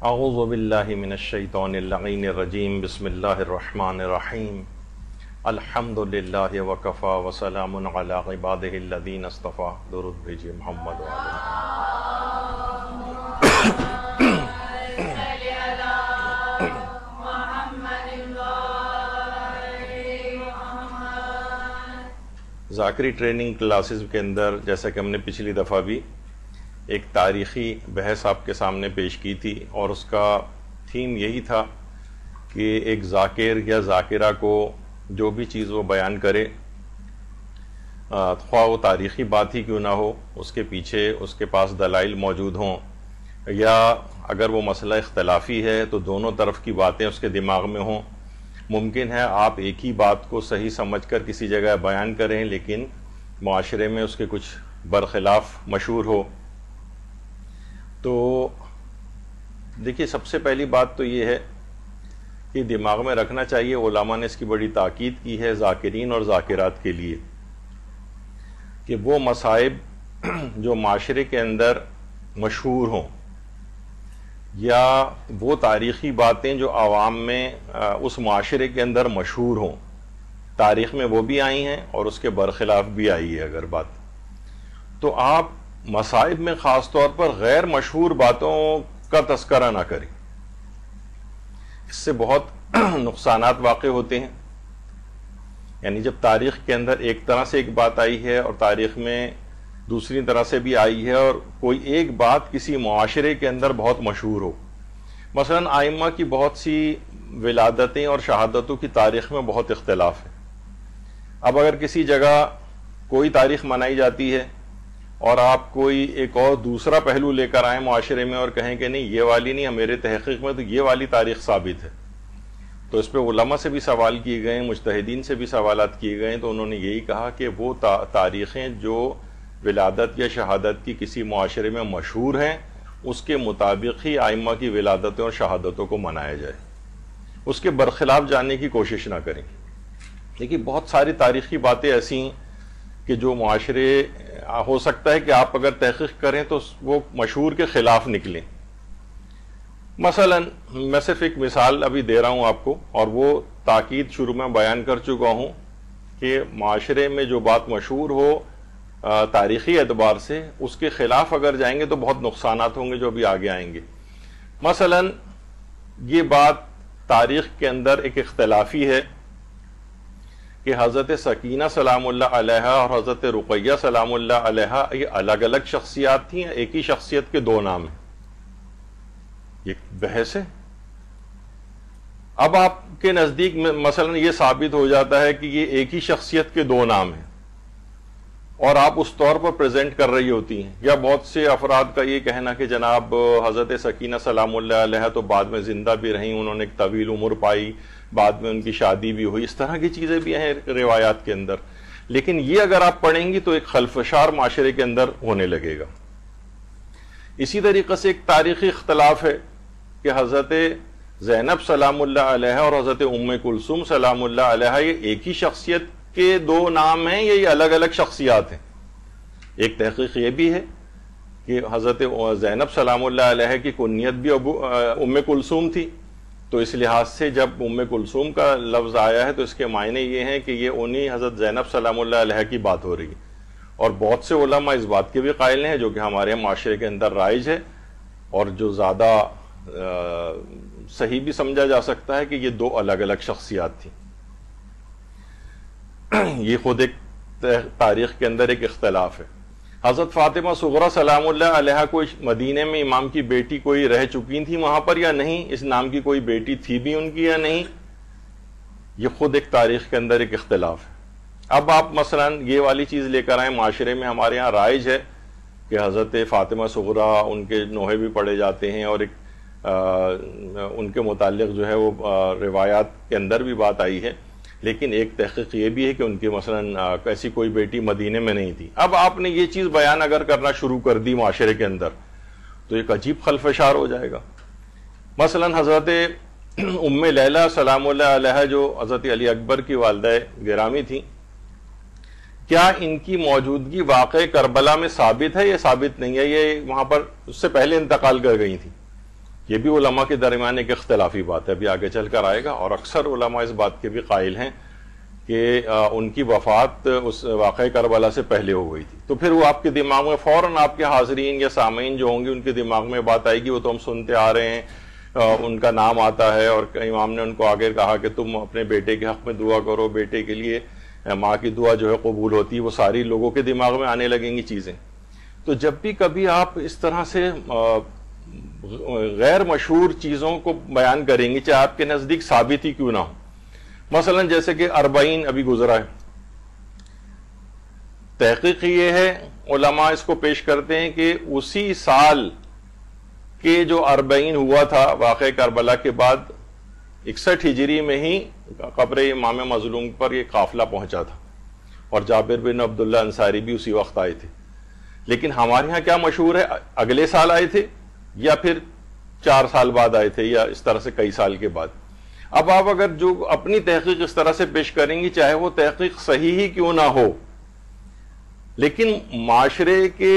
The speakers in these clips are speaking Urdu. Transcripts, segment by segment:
اعوذ باللہ من الشیطان اللعین الرجیم بسم اللہ الرحمن الرحیم الحمد للہ وکفا وسلام علی عبادہ الذین اصطفیٰ. درود بھیجیے محمد ذاکری ٹریننگ کلاسز کے اندر جیسا کہ ہم نے پچھلی دفعہ بھی ایک تاریخی بحث آپ کے سامنے پیش کی تھی، اور اس کا تھیم یہی تھا کہ ایک ذاکر یا ذاکرہ کو جو بھی چیز وہ بیان کرے، خواہ وہ تاریخی بات ہی کیوں نہ ہو، اس کے پیچھے اس کے پاس دلائل موجود ہوں، یا اگر وہ مسئلہ اختلافی ہے تو دونوں طرف کی باتیں اس کے دماغ میں ہوں. ممکن ہے آپ ایک ہی بات کو صحیح سمجھ کر کسی جگہ بیان کریں لیکن معاشرے میں اس کے کچھ برخلاف مشہور ہو. تو دیکھیے، سب سے پہلی بات تو یہ ہے کہ دماغ میں رکھنا چاہیے، علماء نے اس کی بڑی تاکید کی ہے ذاکرین اور ذاکرات کے لیے، کہ وہ مصائب جو معاشرے کے اندر مشہور ہوں، یا وہ تاریخی باتیں جو عوام میں اس معاشرے کے اندر مشہور ہوں، تاریخ میں وہ بھی آئی ہیں اور اس کے برخلاف بھی آئی ہے اگر بات، تو آپ مصائب میں خاص طور پر غیر مشہور باتوں کا تذکرہ نہ کریں. اس سے بہت نقصانات واقع ہوتے ہیں. یعنی جب تاریخ کے اندر ایک طرح سے ایک بات آئی ہے اور تاریخ میں دوسری طرح سے بھی آئی ہے، اور کوئی ایک بات کسی معاشرے کے اندر بہت مشہور ہو، مثلا ائمہ کی بہت سی ولادتیں اور شہادتوں کی تاریخ میں بہت اختلاف ہے. اب اگر کسی جگہ کوئی تاریخ منائی جاتی ہے اور آپ کوئی ایک اور دوسرا پہلو لے کر آئیں معاشرے میں اور کہیں کہ نہیں یہ والی نہیں، میرے تحقیق میں تو یہ والی تاریخ ثابت ہے، تو اس پہ علماء سے بھی سوال کیے گئے، مجتہدین سے بھی سوالات کیے گئے، تو انہوں نے یہی کہا کہ وہ تاریخیں جو ولادت یا شہادت کی کسی معاشرے میں مشہور ہیں، اس کے مطابق ہی ائمہ کی ولادتوں اور شہادتوں کو منایا جائے، اس کے برخلاف جانے کی کوشش نہ کریں. دیکھیے، بہت ساری تاریخی باتیں ایسی ہیں کہ جو معاشرے ہو سکتا ہے کہ آپ اگر تحقیق کریں تو وہ مشہور کے خلاف نکلیں. مثلا میں صرف ایک مثال ابھی دے رہا ہوں آپ کو، اور وہ تاکید شروع میں بیان کر چکا ہوں کہ معاشرے میں جو بات مشہور ہو تاریخی اعتبار سے، اس کے خلاف اگر جائیں گے تو بہت نقصانات ہوں گے جو بھی آگے آئیں گے. مثلا یہ بات تاریخ کے اندر ایک اختلافی ہے کہ حضرت سکینہ سلام اللہ علیہا اور حضرت رقیہ سلام اللہ علیہا یہ الگ الگ شخصیات تھیں، ایک ہی شخصیت کے دو نام ہیں. یہ بحث ہے. اب آپ کے نزدیک مثلا یہ ثابت ہو جاتا ہے کہ یہ ایک ہی شخصیت کے دو نام ہیں، اور آپ اس طور پر پریزنٹ کر رہی ہوتی ہیں، یا بہت سے افراد کا یہ کہنا کہ جناب حضرت سکینہ سلام اللہ علیہا تو بعد میں زندہ بھی رہیں، انہوں نے ایک طویل عمر پائی، بعد میں ان کی شادی بھی ہوئی، اس طرح کی چیزیں بھی ہیں روایات کے اندر. لیکن یہ اگر آپ پڑھیں گی تو ایک خلفشار معاشرے کے اندر ہونے لگے گا. اسی طریقے سے ایک تاریخی اختلاف ہے کہ حضرت زینب سلام اللہ علیہا اور حضرت ام کلثوم سلام اللہ علیہا یہ ایک ہی شخصیت کے دو نام ہیں یا یہ الگ الگ شخصیات ہیں. ایک تحقیق یہ بھی ہے کہ حضرت زینب سلام اللہ علیہا کی کنیت بھی ام کلثوم تھی، تو اس لحاظ سے جب ام کلثوم کا لفظ آیا ہے تو اس کے معنی یہ ہیں کہ یہ انہی حضرت زینب سلام اللہ علیہا کی بات ہو رہی ہے. اور بہت سے علماء اس بات کے بھی قائل ہیں، جو کہ ہمارے معاشرے کے اندر رائج ہے اور جو زیادہ صحیح بھی سمجھا جا سکتا ہے، کہ یہ دو الگ الگ شخصیات تھیں. یہ خود ایک تاریخ کے اندر ایک اختلاف ہے. حضرت فاطمہ صغریٰ سلام اللہ علیہا کو مدینے میں امام کی بیٹی کوئی رہ چکی تھی وہاں پر یا نہیں، اس نام کی کوئی بیٹی تھی بھی ان کی یا نہیں، یہ خود ایک تاریخ کے اندر ایک اختلاف ہے. اب آپ مثلا یہ والی چیز لے کر آئیں، معاشرے میں ہمارے ہاں رائج ہے کہ حضرت فاطمہ صغریٰ ان کے نوحے بھی پڑھے جاتے ہیں، اور ایک ان کے متعلق جو ہے وہ روایات کے اندر بھی بات آئی ہے. لیکن ایک تحقیق یہ بھی ہے کہ ان کی مثلا ایسی کوئی بیٹی مدینے میں نہیں تھی. اب آپ نے یہ چیز بیان اگر کرنا شروع کر دی معاشرے کے اندر تو ایک عجیب خلفشار ہو جائے گا. مثلا حضرت ام لیلہ سلام اللہ علیہا جو حضرت علی اکبر کی والدہ گرامی تھیں، کیا ان کی موجودگی واقع کربلا میں ثابت ہے یا ثابت نہیں ہے؟ یہ وہاں پر اس سے پہلے انتقال کر گئی تھی. یہ بھی علماء کے درمیان ایک اختلافی بات ہے، ابھی آگے چل کر آئے گا، اور اکثر علماء اس بات کے بھی قائل ہیں کہ ان کی وفات اس واقعہ کربلا سے پہلے ہو گئی تھی. تو پھر وہ آپ کے دماغ میں فوراً آپ کے حاضرین یا سامعین جو ہوں گے ان کے دماغ میں بات آئے گی، وہ تو ہم سنتے آ رہے ہیں، ان کا نام آتا ہے، اور امام نے ان کو آگے کہا کہ تم اپنے بیٹے کے حق میں دعا کرو، بیٹے کے لیے ماں کی دعا جو ہے قبول ہوتی ہے. وہ ساری لوگوں کے دماغ میں آنے لگیں گی چیزیں. تو جب بھی کبھی آپ اس طرح سے غیر مشہور چیزوں کو بیان کریں گے، چاہے آپ کے نزدیک ثابت ہی کیوں نہ ہو، مثلا جیسے کہ 40 ابھی گزرا ہے، تحقیق یہ ہے، علماء اس کو پیش کرتے ہیں کہ اسی سال کے جو 40 ہوا تھا واقعہ کربلا کے بعد 61 ہجری میں ہی قبر امام مظلوم پر یہ قافلہ پہنچا تھا، اور جابر بن عبداللہ انصاری بھی اسی وقت آئے تھے. لیکن ہمارے ہاں کیا مشہور ہے، اگلے سال آئے تھے یا پھر 4 سال بعد آئے تھے، یا اس طرح سے کئی سال کے بعد. اب آپ اگر جو اپنی تحقیق اس طرح سے پیش کریں گی، چاہے وہ تحقیق صحیح ہی کیوں نہ ہو، لیکن معاشرے کے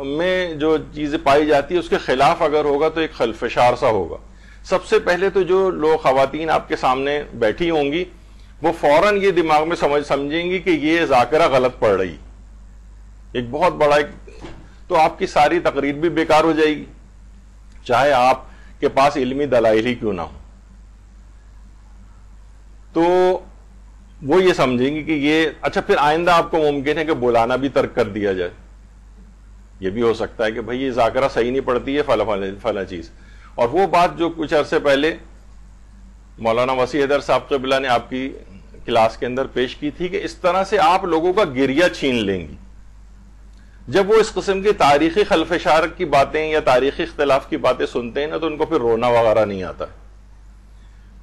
میں جو چیزیں پائی جاتی ہے اس کے خلاف اگر ہوگا تو ایک خلفشار سا ہوگا. سب سے پہلے تو جو لوگ خواتین آپ کے سامنے بیٹھی ہوں گی وہ فوراً یہ دماغ میں سمجھیں گی کہ یہ ذاکرہ غلط پڑ رہی، ایک بہت بڑا تو آپ کی ساری تقریر بھی بیکار ہو جائے گی، چاہے آپ کے پاس علمی دلائل ہی کیوں نہ ہو. تو وہ یہ سمجھیں گی کہ یہ اچھا، پھر آئندہ آپ کو ممکن ہے کہ بلانا بھی ترک کر دیا جائے. یہ بھی ہو سکتا ہے کہ بھئی یہ ذاکرہ صحیح نہیں پڑتی ہے فلاں چیز. اور وہ بات جو کچھ عرصے پہلے مولانا وسیع حیدر صاحب قبلہ نے آپ کی کلاس کے اندر پیش کی تھی کہ اس طرح سے آپ لوگوں کا گریہ چھین لیں گی. جب وہ اس قسم کی تاریخی خلفشار کی باتیں یا تاریخی اختلاف کی باتیں سنتے ہیں نا، تو ان کو پھر رونا وغیرہ نہیں آتا.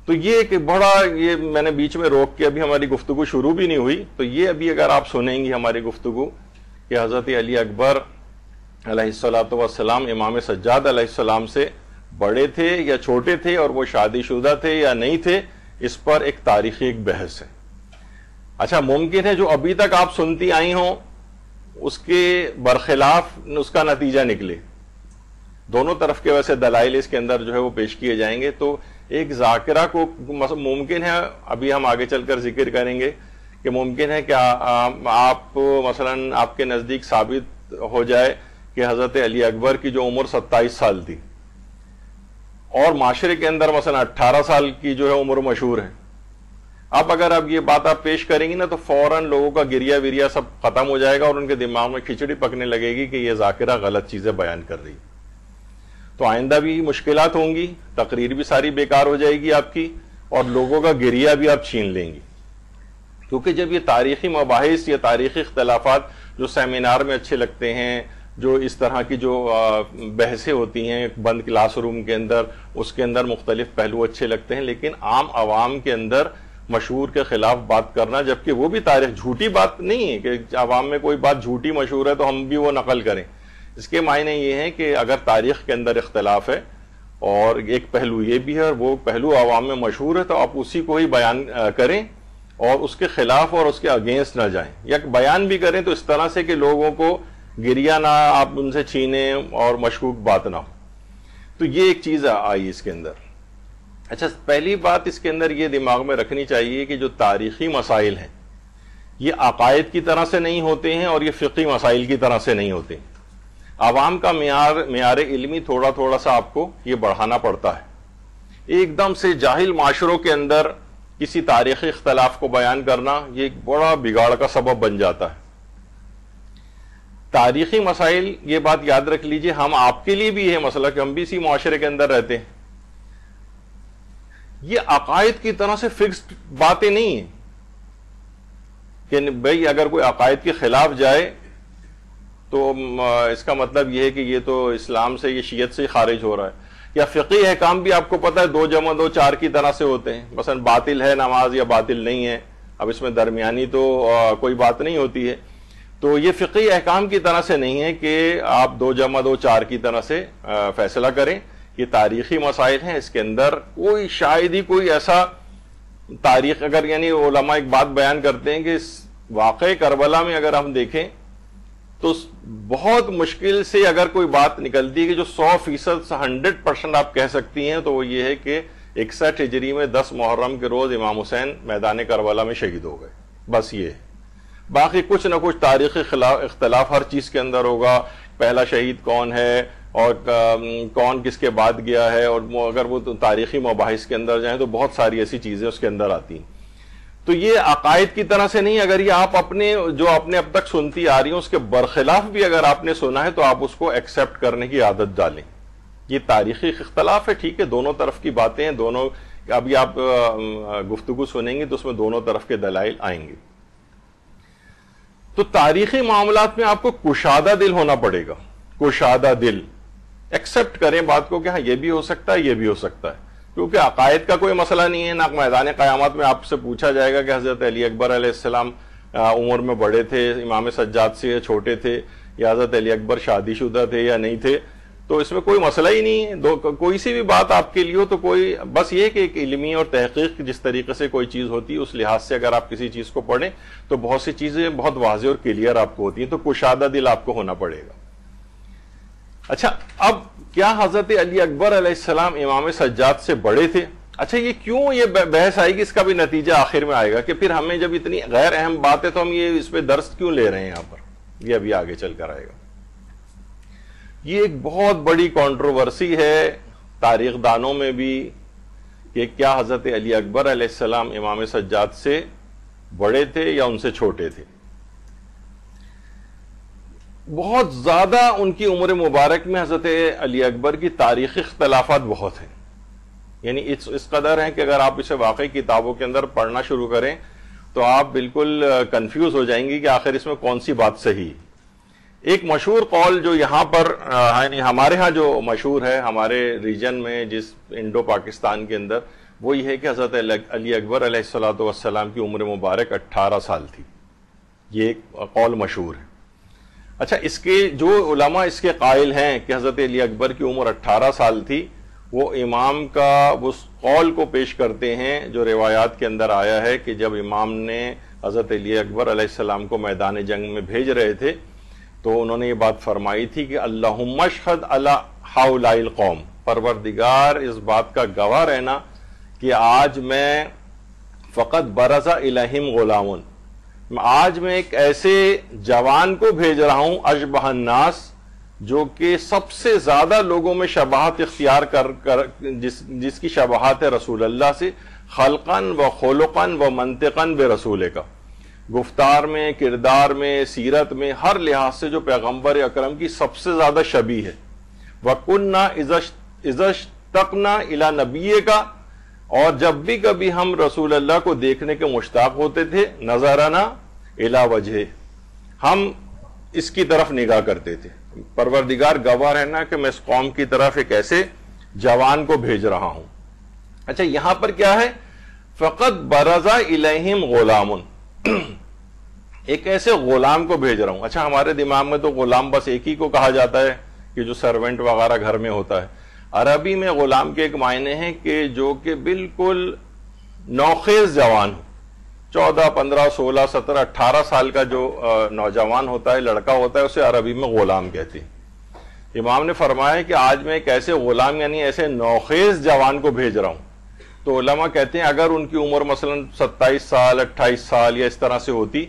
تو یہ ایک بڑا، یہ میں نے بیچ میں روک کے، ابھی ہماری گفتگو شروع بھی نہیں ہوئی، تو یہ ابھی اگر آپ سنیں گی ہماری گفتگو کہ حضرت علی اکبر علیہ الصلوۃ والسلام امام سجاد علیہ السلام سے بڑے تھے یا چھوٹے تھے، اور وہ شادی شدہ تھے یا نہیں تھے، اس پر ایک تاریخی ایک بحث ہے. اچھا، ممکن ہے جو ابھی تک آپ سنتی آئی ہوں اس کے برخلاف اس کا نتیجہ نکلے. دونوں طرف کے ویسے دلائل اس کے اندر جو ہے وہ پیش کیے جائیں گے. تو ایک ذاکرہ کو ممکن ہے، ابھی ہم آگے چل کر ذکر کریں گے کہ ممکن ہے کہ آپ مثلا آپ کے نزدیک ثابت ہو جائے کہ حضرت علی اکبر کی جو عمر 27 سال تھی، اور معاشرے کے اندر مثلا 18 سال کی جو ہے عمر مشہور ہے. اب اگر اب یہ بات آپ پیش کریں گی نا، تو فوراً لوگوں کا گریہ وریہ سب ختم ہو جائے گا، اور ان کے دماغ میں کھچڑی پکنے لگے گی کہ یہ ذاکرہ غلط چیزیں بیان کر رہی. تو آئندہ بھی مشکلات ہوں گی، تقریر بھی ساری بیکار ہو جائے گی آپ کی، اور لوگوں کا گریہ بھی آپ چھین لیں گی. کیونکہ جب یہ تاریخی مباحث یا تاریخی اختلافات جو سیمینار میں اچھے لگتے ہیں، جو اس طرح کی جو بحثیں ہوتی ہیں بند کلاس روم کے اندر، اس کے اندر مختلف پہلو اچھے لگتے ہیں، لیکن عام عوام کے اندر مشہور کے خلاف بات کرنا، جبکہ وہ بھی تاریخ جھوٹی بات نہیں ہے کہ عوام میں کوئی بات جھوٹی مشہور ہے تو ہم بھی وہ نقل کریں. اس کے معنی یہ ہے کہ اگر تاریخ کے اندر اختلاف ہے اور ایک پہلو یہ بھی ہے اور وہ پہلو عوام میں مشہور ہے، تو آپ اسی کو ہی بیان کریں اور اس کے خلاف اور اس کے اگینسٹ نہ جائیں، یا بیان بھی کریں تو اس طرح سے کہ لوگوں کو گریہ نہ آپ ان سے چھینیں اور مشکوک بات نہ ہو. تو یہ ایک چیز آئی اس کے اندر. اچھا، پہلی بات اس کے اندر یہ دماغ میں رکھنی چاہیے کہ جو تاریخی مسائل ہیں یہ عقائد کی طرح سے نہیں ہوتے ہیں، اور یہ فقہی مسائل کی طرح سے نہیں ہوتے. عوام کا معیار علمی تھوڑا تھوڑا سا آپ کو یہ بڑھانا پڑتا ہے. ایک دم سے جاہل معاشروں کے اندر کسی تاریخی اختلاف کو بیان کرنا یہ ایک بڑا بگاڑ کا سبب بن جاتا ہے. تاریخی مسائل، یہ بات یاد رکھ لیجئے، ہم آپ کے لیے بھی ہے مسئلہ کہ ہم بھی اسی معاشرے کے اندر رہتے ہیں. یہ عقائد کی طرح سے فکسڈ باتیں نہیں ہیں کہ بھئی اگر کوئی عقائد کے خلاف جائے تو اس کا مطلب یہ ہے کہ یہ تو اسلام سے، یہ شیعت سے خارج ہو رہا ہے. یا فقہی احکام بھی آپ کو پتہ ہے 2 + 2 = 4 کی طرح سے ہوتے ہیں. مثلا باطل ہے نماز یا باطل نہیں ہے، اب اس میں درمیانی تو کوئی بات نہیں ہوتی ہے. تو یہ فقہی احکام کی طرح سے نہیں ہے کہ آپ 2 + 2 = 4 کی طرح سے فیصلہ کریں. یہ تاریخی مسائل ہیں، اس کے اندر کوئی شاید ہی کوئی ایسا تاریخ، اگر یعنی علماء ایک بات بیان کرتے ہیں کہ اس واقعہ کربلا میں اگر ہم دیکھیں تو بہت مشکل سے اگر کوئی بات نکلتی ہے کہ جو 100% 100% آپ کہہ سکتی ہیں تو وہ یہ ہے کہ 61 ہجری میں 10 محرم کے روز امام حسین میدان کربلا میں شہید ہو گئے. بس یہ ہے. باقی کچھ نہ کچھ تاریخی اختلاف ہر چیز کے اندر ہوگا. پہلا شہید کون ہے اور کون کس کے بعد گیا ہے, اور اگر وہ تاریخی مباحث کے اندر جائیں تو بہت ساری ایسی چیزیں اس کے اندر آتی ہیں. تو یہ عقائد کی طرح سے نہیں, اگر یہ آپ اپنے جو آپ نے اب تک سنتی آ رہی ہیں اس کے برخلاف بھی اگر آپ نے سنا ہے تو آپ اس کو ایکسیپٹ کرنے کی عادت ڈالیں. یہ تاریخی اختلاف ہے, ٹھیک ہے, دونوں طرف کی باتیں ہیں, دونوں ابھی آپ گفتگو سنیں گے تو اس میں دونوں طرف کے دلائل آئیں گے. تو تاریخی معاملات میں آپ کو کشادہ دل ہونا پڑے گا, کشادہ دل, ایکسیپٹ کریں بات کو کہ ہاں یہ بھی ہو سکتا ہے, یہ بھی ہو سکتا ہے, کیونکہ عقائد کا کوئی مسئلہ نہیں ہے. نہ میدان قیامت میں آپ سے پوچھا جائے گا کہ حضرت علی اکبر علیہ السلام عمر میں بڑے تھے, امام سجاد سے چھوٹے تھے, یا حضرت علی اکبر شادی شدہ تھے یا نہیں تھے, تو اس میں کوئی مسئلہ ہی نہیں ہے. کوئی سی بھی بات آپ کے لیے ہو تو کوئی, بس یہ کہ ایک علمی اور تحقیق جس طریقے سے کوئی چیز ہوتی ہے اس لحاظ سے اگر آپ کسی چیز کو پڑھیں تو بہت سی چیزیں بہت واضح اور کلیئر آپ کو ہوتی ہیں, تو کشادہ دل آپ کو ہونا پڑے گا. اچھا, اب کیا حضرت علی اکبر علیہ السلام امام سجاد سے بڑے تھے؟ اچھا, یہ کیوں یہ بحث آئے گی, اس کا بھی نتیجہ آخر میں آئے گا کہ پھر ہمیں جب اتنی غیر اہم بات ہے تو ہم یہ اس پہ درس کیوں لے رہے ہیں یہاں پر, یہ ابھی آگے چل کر آئے گا. یہ ایک بہت بڑی کنٹروورسی ہے تاریخ دانوں میں بھی کہ کیا حضرت علی اکبر علیہ السلام امام سجاد سے بڑے تھے یا ان سے چھوٹے تھے. بہت زیادہ ان کی عمر مبارک میں حضرت علی اکبر کی تاریخی اختلافات بہت ہیں, یعنی اس قدر ہیں کہ اگر آپ اسے واقعی کتابوں کے اندر پڑھنا شروع کریں تو آپ بالکل کنفیوز ہو جائیں گی کہ آخر اس میں کون سی بات صحیح. ایک مشہور قول جو یہاں پر یعنی ہمارے ہاں جو مشہور ہے ہمارے ریجن میں جس انڈو پاکستان کے اندر, وہ یہ ہے کہ حضرت علی اکبر علیہ السلام کی عمر مبارک 18 سال تھی. یہ ایک قول مشہور ہے. اچھا, اس کے جو علماء اس کے قائل ہیں کہ حضرت علی اکبر کی عمر 18 سال تھی, وہ امام کا اس قول کو پیش کرتے ہیں جو روایات کے اندر آیا ہے کہ جب امام نے حضرت علی اکبر علیہ السلام کو میدان جنگ میں بھیج رہے تھے تو انہوں نے یہ بات فرمائی تھی کہ اللہم اشہد علی ہؤلاء القوم, پروردگار اس بات کا گواہ رہنا کہ آج میں فقط برز الیہم غلام, آج میں ایک ایسے جوان کو بھیج رہا ہوں اشبہ الناس, جو کہ سب سے زیادہ لوگوں میں شباہت اختیار کر جس کی شباہت ہے رسول اللہ سے, خلقاً و خلقاً و منطقاً بے رسول کا, گفتار میں, کردار میں, سیرت میں, ہر لحاظ سے جو پیغمبر اکرم کی سب سے زیادہ شبیہ ہے. وَكُنَّا اِذَا اشْتَقْنَا إِلَى نَبِيِّكَ, اور جب بھی کبھی ہم رسول اللہ کو دیکھنے کے مشتاق ہوتے تھے, نظرنا الی وجہ, ہم اس کی طرف نگاہ کرتے تھے. پروردگار گواہ رہنا کہ میں اس قوم کی طرف ایک ایسے جوان کو بھیج رہا ہوں. اچھا, یہاں پر کیا ہے, فقط برزا الیہم غلام, ایک ایسے غلام کو بھیج رہا ہوں. اچھا, ہمارے دماغ میں تو غلام بس ایک ہی کو کہا جاتا ہے کہ جو سرونٹ وغیرہ گھر میں ہوتا ہے. عربی میں غلام کے ایک معنی ہیں کہ جو کہ بالکل نوخیز جوان ہو, 14, 15, 16, 17, 18 سال کا جو نوجوان ہوتا ہے, لڑکا ہوتا ہے, اسے عربی میں غلام کہتے ہیں. امام نے فرمایا کہ آج میں ایک ایسے غلام یعنی ایسے نوخیز جوان کو بھیج رہا ہوں. تو علماء کہتے ہیں اگر ان کی عمر مثلا 27 سال 28 سال یا اس طرح سے ہوتی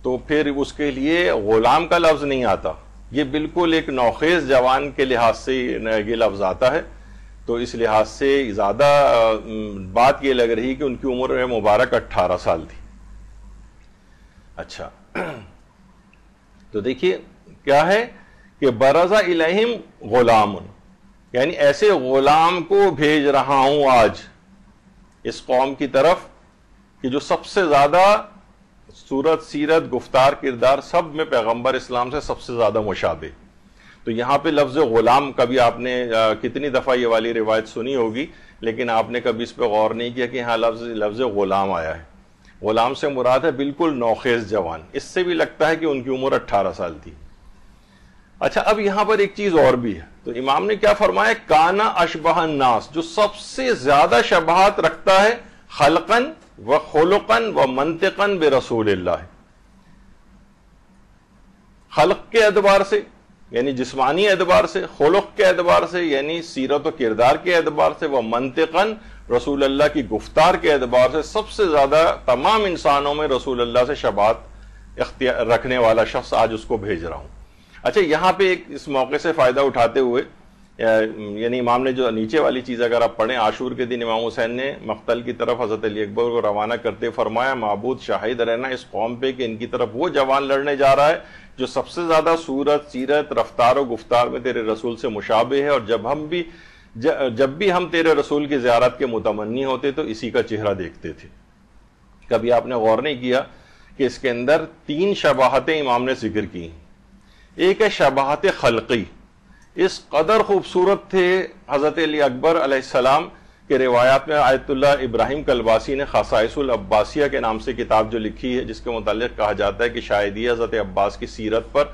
تو پھر اس کے لیے غلام کا لفظ نہیں آتا, یہ بالکل ایک نوخیز جوان کے لحاظ سے یہ لفظ آتا ہے. تو اس لحاظ سے زیادہ بات یہ لگ رہی کہ ان کی عمر مبارک 18 سال تھی. اچھا, تو دیکھیے کیا ہے کہ برزا الیہم غلام, یعنی ایسے غلام کو بھیج رہا ہوں آج اس قوم کی طرف کہ جو سب سے زیادہ صورت, سیرت, گفتار, کردار سب میں پیغمبر اسلام سے سب سے زیادہ مشابہ. تو یہاں پہ لفظ غلام, کبھی آپ نے کتنی دفعہ یہ والی روایت سنی ہوگی لیکن آپ نے کبھی اس پہ غور نہیں کیا کہ ہاں لفظ غلام آیا ہے. غلام سے مراد ہے بالکل نوخیز جوان, اس سے بھی لگتا ہے کہ ان کی عمر 18 سال تھی. اچھا, اب یہاں پر ایک چیز اور بھی ہے. تو امام نے کیا فرمایا, کانا اشبہ الناس, جو سب سے زیادہ شباہت رکھتا ہے خلقاً و خلقاً و منطقاً برسول اللہ, خلق کے اعتبار سے یعنی جسمانی اعتبار سے، خلق کے اعتبار سے یعنی سیرت و کردار کے اعتبار سے، وہ منطقاً رسول اللہ کی گفتار کے اعتبار سے سب سے زیادہ تمام انسانوں میں رسول اللہ سے شباہت رکھنے والا شخص آج اس کو بھیج رہا ہوں۔ اچھا، یہاں پہ ایک اس موقع سے فائدہ اٹھاتے ہوئے یعنی امام نے جو نیچے والی چیز اگر آپ پڑھیں، عاشور کے دن امام حسین نے مقتل کی طرف حضرت علی اکبر کو روانہ کرتے فرمایا، معبود شاہد رہنا اس قوم پہ کہ ان کی طرف وہ جوان لڑنے جا رہا ہے جو سب سے زیادہ صورت، سیرت، رفتار و گفتار میں تیرے رسول سے مشابہ ہے، اور جب بھی ہم تیرے رسول کی زیارت کے متمنی ہوتے تو اسی کا چہرہ دیکھتے تھے۔ کبھی آپ نے غور نہیں کیا کہ اس کے اندر 3 شباہتیں امام نے ذکر کی۔ ایک ہے شباہت خلقی، اس قدر خوبصورت تھے حضرت علی اکبر علیہ السلام کہ روایات میں آیت اللہ ابراہیم کلباسی نے خصائص العباسیہ کے نام سے کتاب جو لکھی ہے، جس کے متعلق کہا جاتا ہے کہ شاید یہ حضرت عباس کی سیرت پر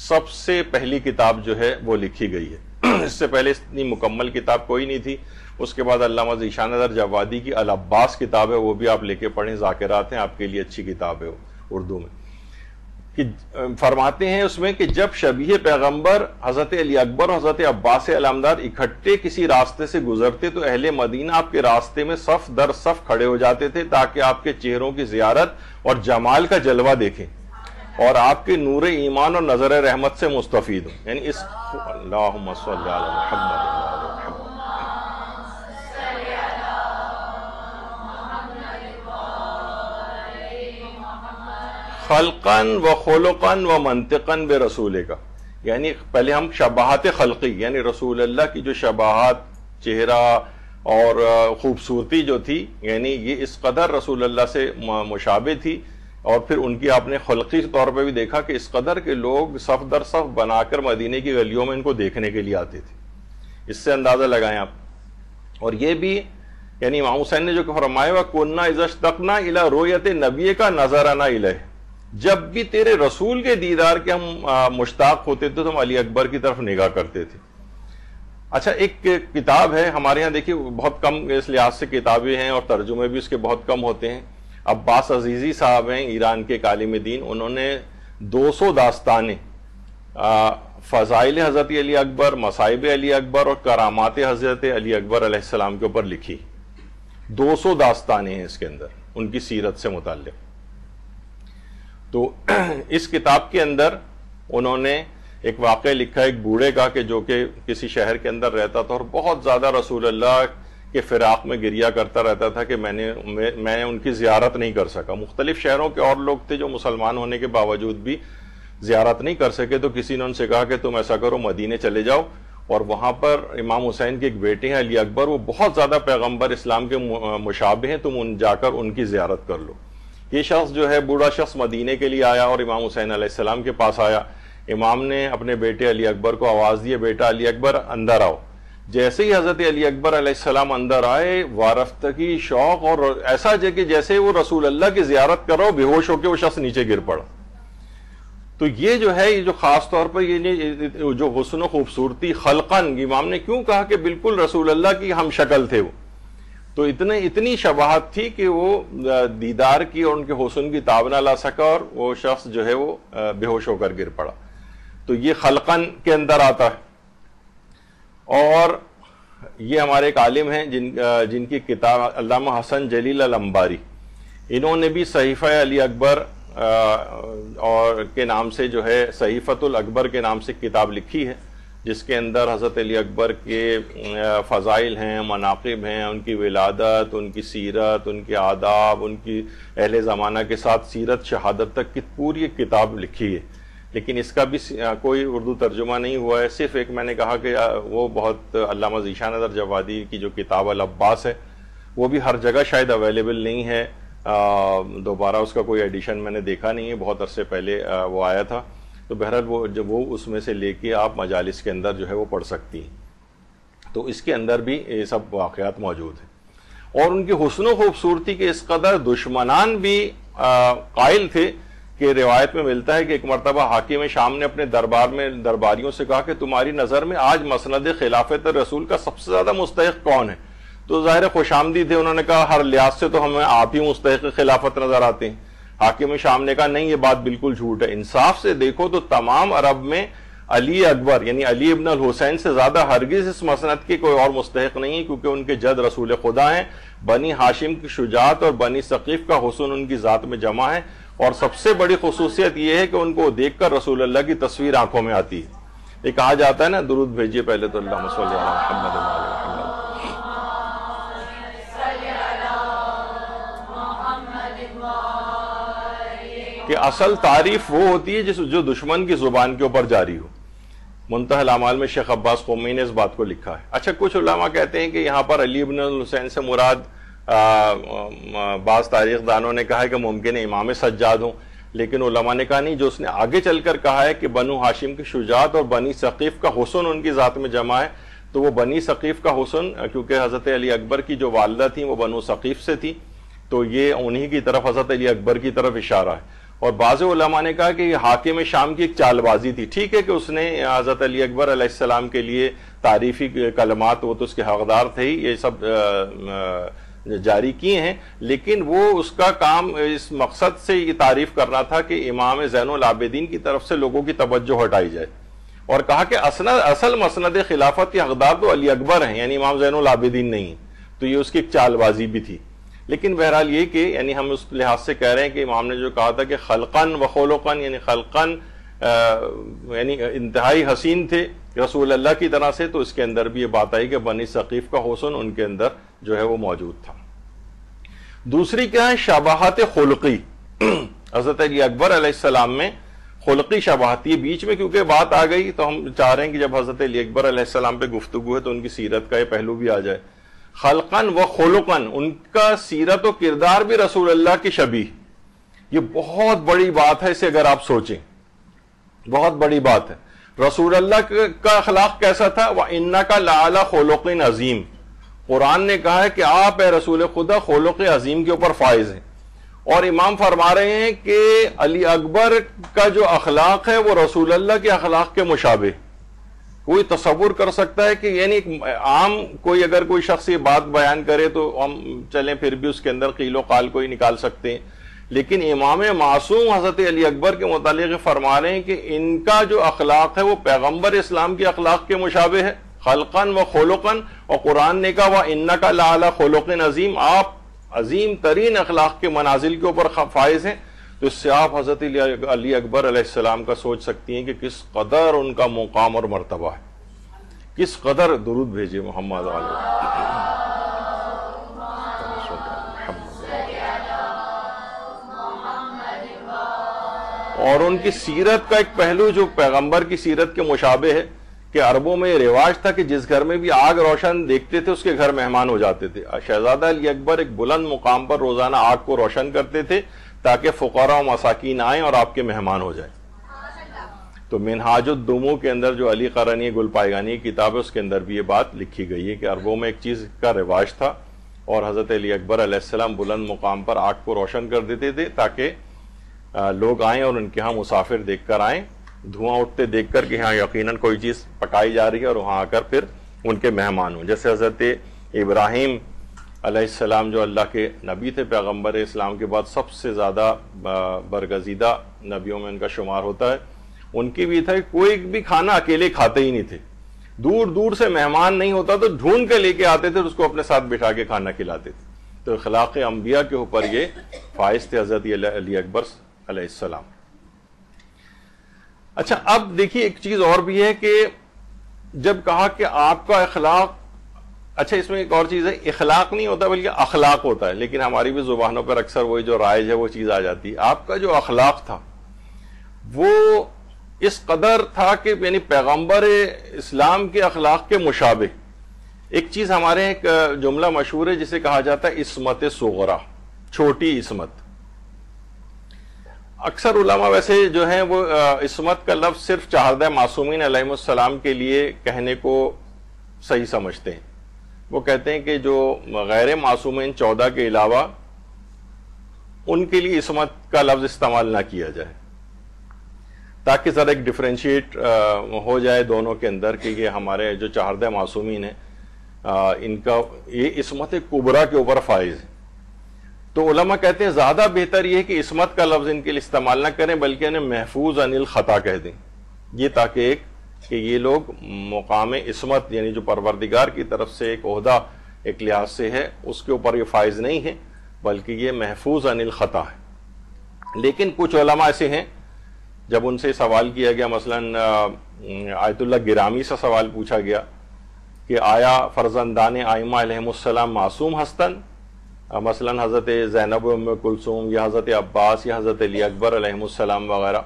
سب سے پہلی کتاب جو ہے وہ لکھی گئی ہے۔ اس سے پہلے اتنی مکمل کتاب کوئی نہیں تھی۔ اس کے بعد علامہ ذیشان نظر جوادی کی العباس کتاب ہے، وہ بھی آپ لے کے پڑھیں، ذاکرات ہیں آپ کے لیے اچھی کتاب ہے اردو میں، کہ فرماتے ہیں اس میں کہ جب شبیہ پیغمبر حضرت علی اکبر اور حضرت عباس علامدار اکٹھے کسی راستے سے گزرتے تو اہل مدینہ آپ کے راستے میں صف در صف کھڑے ہو جاتے تھے تاکہ آپ کے چہروں کی زیارت اور جمال کا جلوہ دیکھیں اور آپ کے نور ایمان اور نظر رحمت سے مستفید ہوں۔ یعنی اس اللہم صلی علی محمد خلقاً و خلقاً و منطقاً بے رسول کا، یعنی پہلے ہم شباہت خلقی یعنی رسول اللہ کی جو شباہت، چہرہ اور خوبصورتی جو تھی، یعنی یہ اس قدر رسول اللہ سے مشابہ تھی، اور پھر ان کی آپ نے خلقی طور پہ بھی دیکھا کہ اس قدر کے لوگ صف در صف بنا کر مدینے کی گلیوں میں ان کو دیکھنے کے لیے آتے تھے۔ اس سے اندازہ لگائیں آپ۔ اور یہ بھی یعنی امام حسین نے جو فرمایا وَكُنَّا إِذَا اشْتَقْنَا إِلَىٰ رُؤْيَةِ نَبِيِّكَ نَظَرْنَا إِلَيْهِ، جب بھی تیرے رسول کے دیدار کے ہم مشتاق ہوتے تھے تو ہم علی اکبر کی طرف نگاہ کرتے تھے۔ اچھا، ایک کتاب ہے ہمارے ہاں، دیکھیے بہت کم اس لحاظ سے کتابیں ہیں اور ترجمے بھی اس کے بہت کم ہوتے ہیں۔ عباس عزیزی صاحب ہیں ایران کے عالم دین، انہوں نے 200 داستانیں فضائل حضرت علی اکبر، مصائب علی اکبر اور کرامات حضرت علی اکبر علیہ السلام کے اوپر لکھی۔ 200 داستانیں ہیں اس کے اندر ان کی سیرت سے متعلق۔ تو اس کتاب کے اندر انہوں نے ایک واقعہ لکھا ایک بوڑھے کا کہ جو کہ کسی شہر کے اندر رہتا تھا اور بہت زیادہ رسول اللہ کے فراق میں گریا کرتا رہتا تھا کہ میں نے ان کی زیارت نہیں کر سکا۔ مختلف شہروں کے اور لوگ تھے جو مسلمان ہونے کے باوجود بھی زیارت نہیں کر سکے، تو کسی نے ان سے کہا کہ تم ایسا کرو مدینے چلے جاؤ، اور وہاں پر امام حسین کے ایک بیٹے ہیں علی اکبر، وہ بہت زیادہ پیغمبر اسلام کے مشابہ ہیں، تم جا کر ان کی زیارت کر لو۔ یہ شخص جو ہے بوڑھا شخص مدینے کے لیے آیا اور امام حسین علیہ السلام کے پاس آیا۔ امام نے اپنے بیٹے علی اکبر کو آواز دی، بیٹا علی اکبر اندر آؤ۔ جیسے ہی حضرت علی اکبر علیہ السلام اندر آئے، وارفتگی، شوق اور ایسا کہ جیسے وہ رسول اللہ کی زیارت کر رہا ہو، بے ہوش ہو کے وہ شخص نیچے گر پڑا۔ تو یہ جو ہے، یہ جو خاص طور پر یہ جو حسن و خوبصورتی خلقاً، امام نے کیوں کہا کہ بالکل رسول اللہ کی ہم شکل تھے وہ، تو اتنی شباہت تھی کہ وہ دیدار کی اور ان کے حسن کی تاب نہ لا سکا اور وہ شخص جو ہے وہ بے ہوش ہو کر گر پڑا۔ تو یہ خلقاً کے اندر آتا ہے۔ اور یہ ہمارے ایک عالم ہیں جن کی کتاب علامہ حسن جلیل الانباری، انہوں نے بھی صحیفہ علی اکبر اور کے نام سے جو ہے صحیفۃ الاکبر کے نام سے کتاب لکھی ہے، جس کے اندر حضرت علی اکبر کے فضائل ہیں، مناقب ہیں، ان کی ولادت، ان کی سیرت، ان کے آداب، ان کی اہل زمانہ کے ساتھ سیرت شہادت تک کی پوری ایک کتاب لکھی ہے، لیکن اس کا بھی کوئی اردو ترجمہ نہیں ہوا ہے۔ صرف ایک میں نے کہا کہ وہ بہت علامہ ذیشان نظر جوادی کی جو کتاب العباس ہے، وہ بھی ہر جگہ شاید اویلیبل نہیں ہے، دوبارہ اس کا کوئی ایڈیشن میں نے دیکھا نہیں ہے، بہت عرصے پہلے وہ آیا تھا۔ تو بہرحال وہ اس میں سے لے کے آپ مجالس کے اندر جو ہے وہ پڑھ سکتی ہیں۔ تو اس کے اندر بھی یہ سب واقعات موجود ہیں، اور ان کی حسن و خوبصورتی کے اس قدر دشمنان بھی قائل تھے کہ روایت میں ملتا ہے کہ ایک مرتبہ حاکم شام نے اپنے درباریوں سے کہا کہ تمہاری نظر میں آج مسند خلافت رسول کا سب سے زیادہ مستحق کون ہے؟ تو ظاہر خوش آمدید تھے، انہوں نے کہا ہر لحاظ سے تو ہمیں آپ ہی مستحق خلافت نظر آتے ہیں۔ حاکم شام نے کہا نہیں یہ بات بالکل جھوٹ ہے. انصاف سے دیکھو تو تمام عرب میں علی اکبر یعنی علی ابن الحسین سے زیادہ ہرگز اس مسند کے کوئی اور مستحق نہیں ہے، کیونکہ ان کے جد رسول خدا ہیں. بنی ہاشم کی شجاعت اور بنی ثقیف کا حسن ان کی ذات میں جمع ہے، اور سب سے بڑی خصوصیت یہ ہے کہ ان کو دیکھ کر رسول اللہ کی تصویر آنکھوں میں آتی ہے. یہ کہا جاتا ہے نا، درود بھیجیے پہلے تو اللہم صلی علی محمد و علی محمد، کہ اصل تعریف وہ ہوتی ہے جو دشمن کی زبان کے اوپر جاری ہو. منتہی الاعمال میں شیخ عباس قمی نے اس بات کو لکھا ہے. اچھا، کچھ علماء کہتے ہیں کہ یہاں پر علی ابن الحسین سے مراد بعض تاریخ دانوں نے کہا ہے کہ ممکن ہے امام سجاد ہوں، لیکن علماء نے کہا نہیں، جو اس نے آگے چل کر کہا ہے کہ بنو ہاشم کی شجاعت اور بنی ثقیف کا حسن ان کی ذات میں جمع ہے، تو وہ بنی ثقیف کا حسن، کیونکہ حضرت علی اکبر کی جو والدہ تھیں وہ بنو ثقیف سے تھی، تو یہ انہی کی طرف حضرت علی اکبر کی طرف اشارہ ہے. اور بعض علماء نے کہا کہ یہ حاکم شام کی ایک چال بازی تھی. ٹھیک ہے کہ اس نے حضرت علی اکبر علیہ السلام کے لیے تعریفی کلمات، وہ تو اس کے حقدار تھے ہی، یہ سب جاری کیے ہیں، لیکن وہ اس کا کام اس مقصد سے یہ تعریف کرنا تھا کہ امام زین العابدین کی طرف سے لوگوں کی توجہ ہٹائی جائے، اور کہا کہ اصل مسند خلافت کے حقدار تو علی اکبر ہیں، یعنی امام زین العابدین نہیں. تو یہ اس کی ایک چال بازی بھی تھی. لیکن بہرحال یہ کہ یعنی ہم اس لحاظ سے کہہ رہے ہیں کہ امام نے جو کہا تھا کہ خلقن و خلقن، یعنی خلقن یعنی انتہائی حسین تھے رسول اللہ کی طرح سے، تو اس کے اندر بھی یہ بات آئی کہ بنی ثقیف کا حسن ان کے اندر جو ہے وہ موجود تھا. دوسری کیا ہے؟ شباہت خلقی. حضرت علی اکبر علیہ السلام میں خلقی شباہت. یہ بیچ میں کیونکہ بات آ گئی تو ہم چاہ رہے ہیں کہ جب حضرت علی اکبر علیہ السلام پہ گفتگو ہے تو ان کی سیرت کا یہ پہلو بھی آ جائے. خلقن و خلقن، ان کا سیرت و کردار بھی رسول اللہ کی شبیہ. یہ بہت بڑی بات ہے، اسے اگر آپ سوچیں بہت بڑی بات ہے. رسول اللہ کا اخلاق کیسا تھا؟ وَإِنَّكَ لَعَلَىٰ خُلُقٍ عَظِيمٍ. قرآن نے کہا ہے کہ آپ اے رسول خدا خلق عظیم کے اوپر فائز ہیں، اور امام فرما رہے ہیں کہ علی اکبر کا جو اخلاق ہے وہ رسول اللہ کے اخلاق کے مشابہ. کوئی تصور کر سکتا ہے کہ یعنی عام کوئی اگر کوئی شخص یہ بات بیان کرے تو ہم چلیں پھر بھی اس کے اندر قیل و قال کو ہی نکال سکتے ہیں، لیکن امام معصوم حضرت علی اکبر کے متعلق فرما رہے ہیں کہ ان کا جو اخلاق ہے وہ پیغمبر اسلام کے اخلاق کے مشابہ ہے. خلقن و خلقن، اور قرآن نے کہا وَإِنَّكَ لَعَلَىٰ خُلُقٍ عَظِيمٍ، آپ عظیم ترین اخلاق کے منازل کے اوپر فائز ہیں. تو اس سے آپ حضرت علی اکبر علیہ السلام کا سوچ سکتی ہیں کہ کس قدر ان کا مقام اور مرتبہ ہے. کس قدر درود بھیجے محمد علیہ. اور ان کی سیرت کا ایک پہلو جو پیغمبر کی سیرت کے مشابہ ہے کہ عربوں میں یہ رواج تھا کہ جس گھر میں بھی آگ روشن دیکھتے تھے اس کے گھر مہمان ہو جاتے تھے. شہزادہ علی اکبر ایک بلند مقام پر روزانہ آگ کو روشن کرتے تھے تاکہ فقراء و مساکین آئیں اور آپ کے مہمان ہو جائیں. تو منہاج الدموع کے اندر جو علی قرنی گل پائگانی کی کتاب ہے اس کے اندر بھی یہ بات لکھی گئی ہے کہ عربوں میں ایک چیز کا رواج تھا، اور حضرت علی اکبر علیہ السلام بلند مقام پر آگ کو روشن کر دیتے تھے تاکہ لوگ آئیں اور ان کے ہاں مسافر دیکھ کر آئیں، دھواں اٹھتے دیکھ کر کہ ہاں یقیناً کوئی چیز پکائی جا رہی ہے، اور وہاں آ کر پھر ان کے مہمان ہوں. جیسے حضرت ابراہیم علیہ السلام جو اللہ کے نبی تھے، پیغمبر اسلام کے بعد سب سے زیادہ برگزیدہ نبیوں میں ان کا شمار ہوتا ہے. ان کی بھی تھا کوئی بھی کھانا اکیلے کھاتے ہی نہیں تھے، دور دور سے مہمان نہیں ہوتا تو ڈھونڈ کے لے کے آتے تھے، اس کو اپنے ساتھ بٹھا کے کھانا کھلاتے تھے. تو اخلاق انبیاء کے اوپر یہ فائز تھے حضرت علی اکبر علیہ السلام. اچھا، اب دیکھیے ایک چیز اور بھی ہے کہ جب کہا کہ آپ کا اخلاق، اچھا اس میں ایک اور چیز ہے، اخلاق نہیں ہوتا بلکہ اخلاق ہوتا ہے، لیکن ہماری بھی زبانوں پر اکثر وہی جو رائج ہے وہ چیز آ جاتی ہے. آپ کا جو اخلاق تھا وہ اس قدر تھا کہ یعنی پیغمبر اسلام کے اخلاق کے مشابہ. ایک چیز ہمارے ایک جملہ مشہور ہے جسے کہا جاتا ہے عصمت صغرا، چھوٹی عصمت. اکثر علماء ویسے جو ہیں وہ عصمت کا لفظ صرف 14 معصومین علیہ السلام کے لیے کہنے کو صحیح سمجھتے ہیں. وہ کہتے ہیں کہ جو غیر معصومین 14 کے علاوہ ان کے لیے عصمت کا لفظ استعمال نہ کیا جائے، تاکہ ذرا ایک ڈفرینشیٹ ہو جائے دونوں کے اندر کہ یہ ہمارے جو 14 معصومین ہیں ان کا یہ عصمت کبریٰ کے اوپر فائز ہے. تو علماء کہتے ہیں زیادہ بہتر یہ ہے کہ عصمت کا لفظ ان کے لیے استعمال نہ کریں بلکہ انہیں محفوظ عن الخطا کہہ دیں، یہ تاکہ کہ یہ لوگ مقام عصمت یعنی جو پروردگار کی طرف سے ایک عہدہ ایک لحاظ سے ہے اس کے اوپر یہ فائز نہیں ہے بلکہ یہ محفوظ عن الخطا ہے۔ لیکن کچھ علماء ایسے ہیں جب ان سے سوال کیا گیا، مثلا آیت اللہ گرامی سے سوال پوچھا گیا کہ آیا فرزندان ائمہ علیہم السلام معصوم ہستن، مثلا حضرت زینب ام کلثوم یا حضرت عباس یا حضرت علی اکبر علیہم السلام وغیرہ،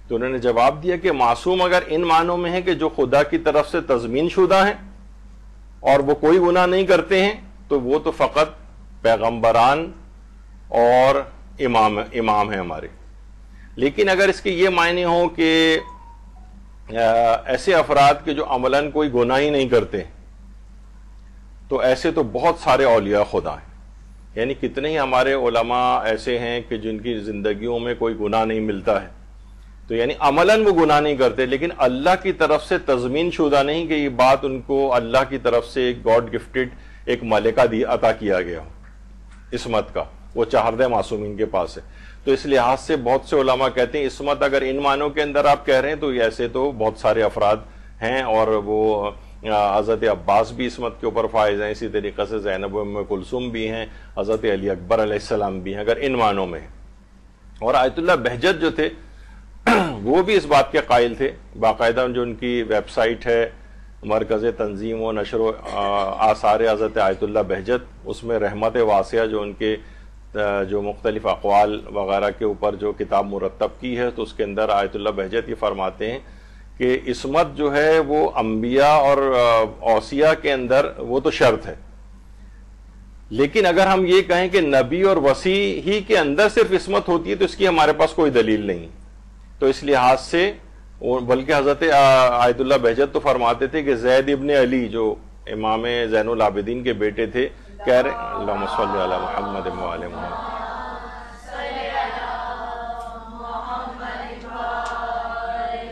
تو انہوں نے جواب دیا کہ معصوم اگر ان معنوں میں ہے کہ جو خدا کی طرف سے تضمین شدہ ہیں اور وہ کوئی گناہ نہیں کرتے ہیں تو وہ تو فقط پیغمبران اور امام ہیں ہمارے۔ لیکن اگر اس کے یہ معنی ہوں کہ ایسے افراد کے جو عملاً کوئی گناہ ہی نہیں کرتے تو ایسے تو بہت سارے اولیاء خدا ہیں، یعنی کتنے ہی ہمارے علماء ایسے ہیں کہ جن کی زندگیوں میں کوئی گناہ نہیں ملتا ہے، تو یعنی عملاً وہ گناہ نہیں کرتے لیکن اللہ کی طرف سے تضمین شدہ نہیں کہ یہ بات ان کو اللہ کی طرف سے ایک گاڈ گفٹڈ ایک ملکہ عطا کیا گیا ہو عصمت کا، وہ چہاردہ معصومین کے پاس ہے۔ تو اس لحاظ سے بہت سے علماء کہتے ہیں عصمت اگر ان معنوں کے اندر آپ کہہ رہے ہیں تو ایسے تو بہت سارے افراد ہیں، اور وہ حضرت عباس بھی عصمت کے اوپر فائز ہیں، اسی طریقے سے زینب ام کلثوم بھی ہیں، حضرت علی اکبر علیہ السلام بھی ہیں اگر ان معنوں میں ہیں۔ اور آیت اللہ بہجت جو تھے وہ بھی اس بات کے قائل تھے، باقاعدہ جو ان کی ویب سائٹ ہے مرکز تنظیم و نشر و آثار حضرت آیت اللہ بہجت، اس میں رحمت واسعہ جو ان کے جو مختلف اقوال وغیرہ کے اوپر جو کتاب مرتب کی ہے تو اس کے اندر آیت اللہ بہجت یہ فرماتے ہیں کہ عصمت جو ہے وہ انبیاء اور اوصیاء کے اندر وہ تو شرط ہے، لیکن اگر ہم یہ کہیں کہ نبی اور وصی ہی کے اندر صرف عصمت ہوتی ہے تو اس کی ہمارے پاس کوئی دلیل نہیں۔ تو اس لحاظ سے بلکہ حضرت آیت اللہ بہجت تو فرماتے تھے کہ زید ابن علی جو امام زین العابدین کے بیٹے تھے، کہہ رہے اللہم صلی علی محمد و علی محمد،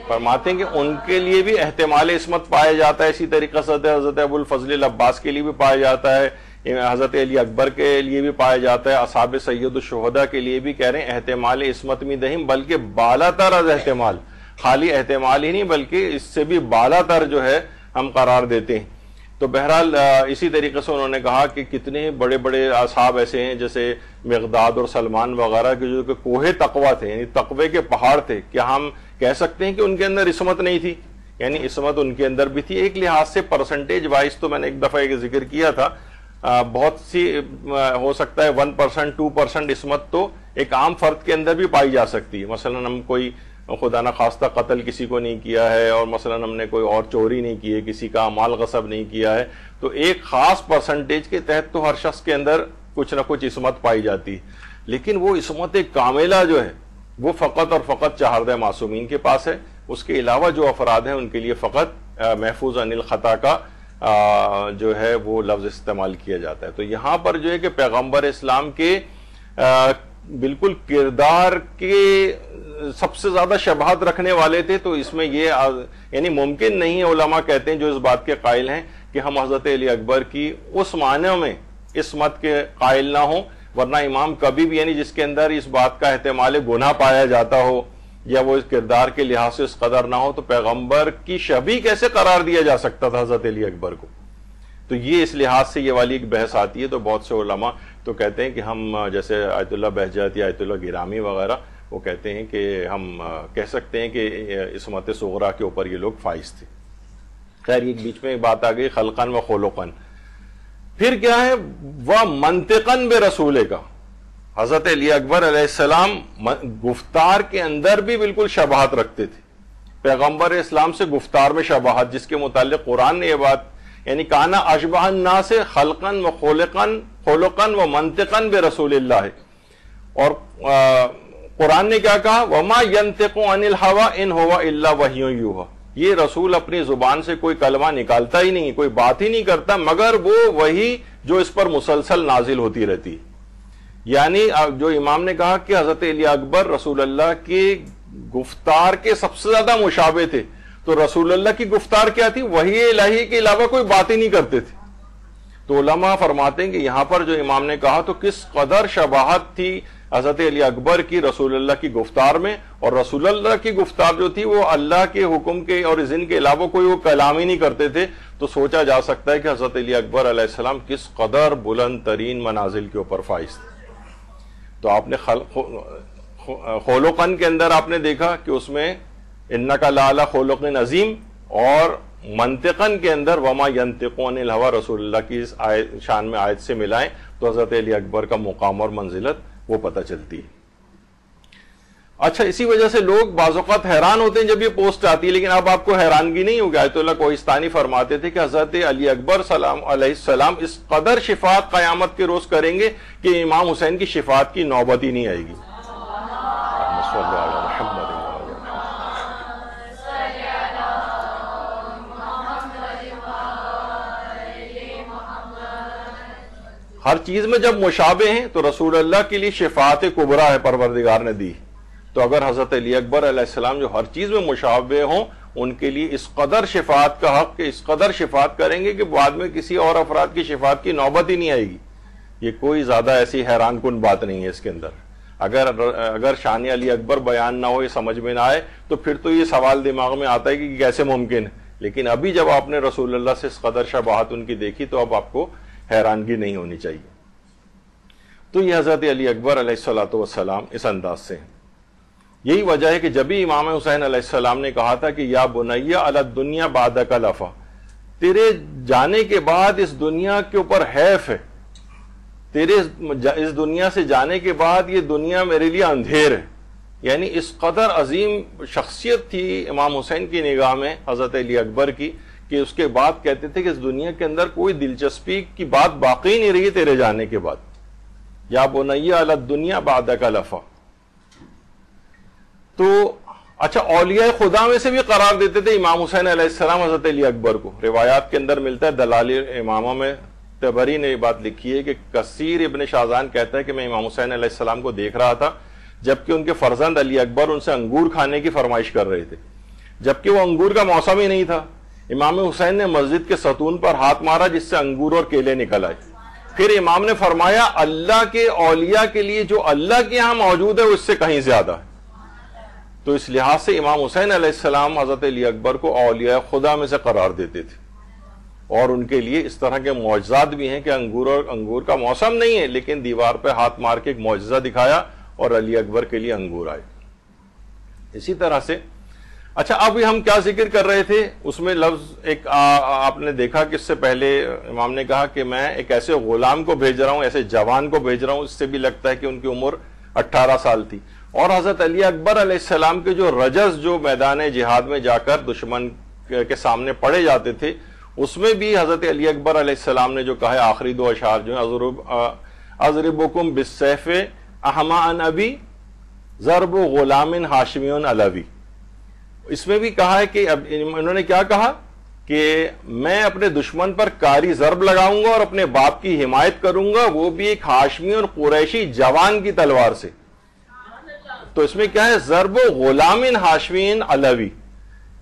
فرماتے ہیں کہ ان کے لیے بھی احتمال عصمت پایا جاتا ہے، اسی طریقے سے حضرت ابو الفضل العباس کے لیے بھی پایا جاتا ہے، حضرت علی اکبر کے لیے بھی پایا جاتا ہے، اصحاب سید الشہداء کے لیے بھی کہہ رہے ہیں احتمال عصمت میں دہیم، بلکہ بالا تر از احتمال، خالی احتمال ہی نہیں بلکہ اس سے بھی بالا تر جو ہے ہم قرار دیتے ہیں۔ تو بہرحال اسی طریقے سے انہوں نے کہا کہ کتنے بڑے بڑے اصحاب ایسے ہیں جیسے مقداد اور سلمان وغیرہ کے جو کہ کوہ تقویٰ تھے، یعنی تقوی کے پہاڑ تھے، کیا ہم کہہ سکتے ہیں کہ ان کے اندر عصمت نہیں تھی؟ یعنی عصمت ان کے اندر بھی تھی۔ ایک لحاظ سے پرسنٹیج وائز تو میں نے ایک دفعہ ایک ذکر کیا تھا، بہت سی ہو سکتا ہے 1% 2% عصمت تو ایک عام فرد کے اندر بھی پائی جا سکتی ہے۔ مثلا ہم کوئی خدا نخواستہ قتل کسی کو نہیں کیا ہے، اور مثلا ہم نے کوئی اور چوری نہیں کی ہے، کسی کا مال غصب نہیں کیا ہے، تو ایک خاص پرسنٹیج کے تحت تو ہر شخص کے اندر کچھ نہ کچھ عصمت پائی جاتی ہے، لیکن وہ عصمت کاملہ جو ہے وہ فقط اور فقط چہاردہ معصومین کے پاس ہے۔ اس کے علاوہ جو افراد ہیں ان کے لیے فقط محفوظ عن الخطا کا جو ہے وہ لفظ استعمال کیا جاتا ہے۔ تو یہاں پر جو ہے کہ پیغمبر اسلام کے بالکل کردار کے سب سے زیادہ شباہت رکھنے والے تھے، تو اس میں یہ یعنی ممکن نہیں ہے، علماء کہتے ہیں جو اس بات کے قائل ہیں کہ ہم حضرت علی اکبر کی اس معنی میں عصمت کے قائل نہ ہوں، ورنہ امام کبھی بھی یعنی جس کے اندر اس بات کا احتمال گناہ پایا جاتا ہو یا وہ اس کردار کے لحاظ سے اس قدر نہ ہو تو پیغمبر کی شبیہ کیسے قرار دیا جا سکتا تھا حضرت علی اکبر کو؟ تو یہ اس لحاظ سے یہ والی ایک بحث آتی ہے۔ تو بہت سے علماء تو کہتے ہیں کہ ہم جیسے آیت اللہ بہجت یا آیت اللہ گرامی وغیرہ وہ کہتے ہیں کہ ہم کہہ سکتے ہیں کہ عصمت صغریٰ کے اوپر یہ لوگ فائز تھے۔ خیر ایک بیچ میں ایک بات آ گئی خلقاً و خلقاً، پھر کیا ہے وہ منطقاً بے رسول کا، حضرت علی اکبر علیہ السلام گفتار کے اندر بھی بالکل شباہت رکھتے تھے پیغمبر اسلام سے، گفتار میں شباہت جس کے متعلق قرآن نے یہ بات یعنی کانا اشبہ الناس خلقاً و خلقاً و منطقاً بے رسول اللہ، اور قرآن نے کیا کہا وما ينطق عن الهوى ان هو الا وحی یوحی، یہ رسول اپنی زبان سے کوئی کلمہ نکالتا ہی نہیں، کوئی بات ہی نہیں کرتا مگر وہ وہی جو اس پر مسلسل نازل ہوتی رہتی۔ یعنی جو امام نے کہا کہ حضرت علی اکبر رسول اللہ کی گفتار کے سب سے زیادہ مشابہ تھے، تو رسول اللہ کی گفتار کیا تھی؟ وحی الہی کے علاوہ کوئی بات ہی نہیں کرتے تھے۔ تو علماء فرماتے ہیں کہ یہاں پر جو امام نے کہا تو کس قدر شباہت تھی حضرت علی اکبر کی رسول اللہ کی گفتار میں، اور رسول اللہ کی گفتار جو تھی وہ اللہ کے حکم کے اور اذن کے علاوہ کوئی وہ کلام ہی نہیں کرتے تھے، تو سوچا جا سکتا ہے کہ حضرت علی اکبر علیہ السلام کس قدر بلند ترین منازل کے اوپر فائز تھے۔ تو آپ نے خلقن کے اندر آپ نے دیکھا کہ اس میں انک لعلی خلق عظیم، اور منطقن کے اندر وما ینطق عن الہوی رسول اللہ کی اس شان میں آیت سے ملائیں تو حضرت علی اکبر کا مقام اور منزلت وہ پتہ چلتی ہے۔ اچھا، اسی وجہ سے لوگ بعض اوقات حیران ہوتے ہیں جب یہ پوسٹ آتی ہے، لیکن اب آپ کو حیرانگی نہیں ہوگی۔ آیت اللہ کوہستانی فرماتے تھے کہ حضرت علی اکبر علیہ السلام اس قدر شفاعت قیامت کے روز کریں گے کہ امام حسین کی شفاعت کی نوبت ہی نہیں آئے گی۔ ہر چیز میں جب مشابہ ہیں تو رسول اللہ کے لیے شفاعت کبریٰ ہے پروردگار نے دی، تو اگر حضرت علی اکبر علیہ السلام جو ہر چیز میں مشابہ ہوں ان کے لیے اس قدر شفاعت کا حق کہ اس قدر شفاعت کریں گے کہ بعد میں کسی اور افراد کی شفاعت کی نوبت ہی نہیں آئے گی، یہ کوئی زیادہ ایسی حیران کن بات نہیں ہے اس کے اندر۔ اگر شان علی اکبر بیان نہ ہو، یہ سمجھ میں نہ آئے، تو پھر تو یہ سوال دماغ میں آتا ہے کہ کیسے ممکن ہے، لیکن ابھی جب آپ نے رسول اللہ سے اس قدر شباہت ان کی دیکھی تو اب آپ کو حیرانگی نہیں ہونی چاہیے۔ تو یہ حضرت علی اکبر علیہ السلام اس انداز سے ہیں۔ یہی وجہ ہے کہ جب بھی امام حسین علیہ السلام نے کہا تھا کہ یا بنی علی الدنیا بعدک لفا، تیرے جانے کے بعد اس دنیا کے اوپر حیف ہے، تیرے اس دنیا سے جانے کے بعد یہ دنیا میرے لیے اندھیر ہے، یعنی اس قدر عظیم شخصیت تھی امام حسین کی نگاہ میں حضرت علی اکبر کی کہ اس کے بعد کہتے تھے کہ اس دنیا کے اندر کوئی دلچسپی کی بات باقی نہیں رہی تیرے جانے کے بعد۔ یا بنی علی الدنیا بعدک لفا۔ تو اچھا، اولیاء خدا میں سے بھی قرار دیتے تھے امام حسین علیہ السلام حضرت علی اکبر کو۔ روایات کے اندر ملتا ہے، دلائل امامہ میں تبری نے یہ بات لکھی ہے کہ کثیر ابن شاذان کہتا ہے کہ میں امام حسین علیہ السلام کو دیکھ رہا تھا جبکہ ان کے فرزند علی اکبر ان سے انگور کھانے کی فرمائش کر رہے تھے، جبکہ وہ انگور کا موسم ہی نہیں تھا۔ امام حسین نے مسجد کے ستون پر ہاتھ مارا جس سے انگور اور کیلے نکل آئے، پھر امام نے فرمایا اللہ کے اولیاء کے لیے جو اللہ کے ہاں موجود ہے وہ اس سے کہیں زیادہ ہے۔ تو اس لحاظ سے امام حسین علیہ السلام حضرت علی اکبر کو اولیاء خدا میں سے قرار دیتے تھے، اور ان کے لیے اس طرح کے معجزات بھی ہیں کہ انگور کا موسم نہیں ہے لیکن دیوار پہ ہاتھ مار کے ایک معجزہ دکھایا اور علی اکبر کے لیے انگور آئے۔ اسی طرح سے اچھا، اب ہم کیا ذکر کر رہے تھے، اس میں لفظ ایک آپ نے دیکھا کہ اس سے پہلے امام نے کہا کہ میں ایک ایسے غلام کو بھیج رہا ہوں، ایسے جوان کو بھیج رہا ہوں، اس سے بھی لگتا ہے کہ ان کی عمر 18 سال تھی۔ اور حضرت علی اکبر علیہ السلام کے جو رجز جو میدان جہاد میں جا کر دشمن کے سامنے پڑے جاتے تھے، اس میں بھی حضرت علی اکبر علیہ السلام نے جو کہا ہے آخری دو اشعار جو ہیں، اضربکم بالسیف احما عن ابی ضرب غلام ہاشمی علوی، اس میں بھی کہا ہے کہ اب انہوں نے کیا کہا کہ میں اپنے دشمن پر کاری ضرب لگاؤں گا اور اپنے باپ کی حمایت کروں گا، وہ بھی ایک ہاشمی اور قریشی جوان کی تلوار سے۔ تو اس میں کیا ہے، ضرب غلام ہاشمی علوی،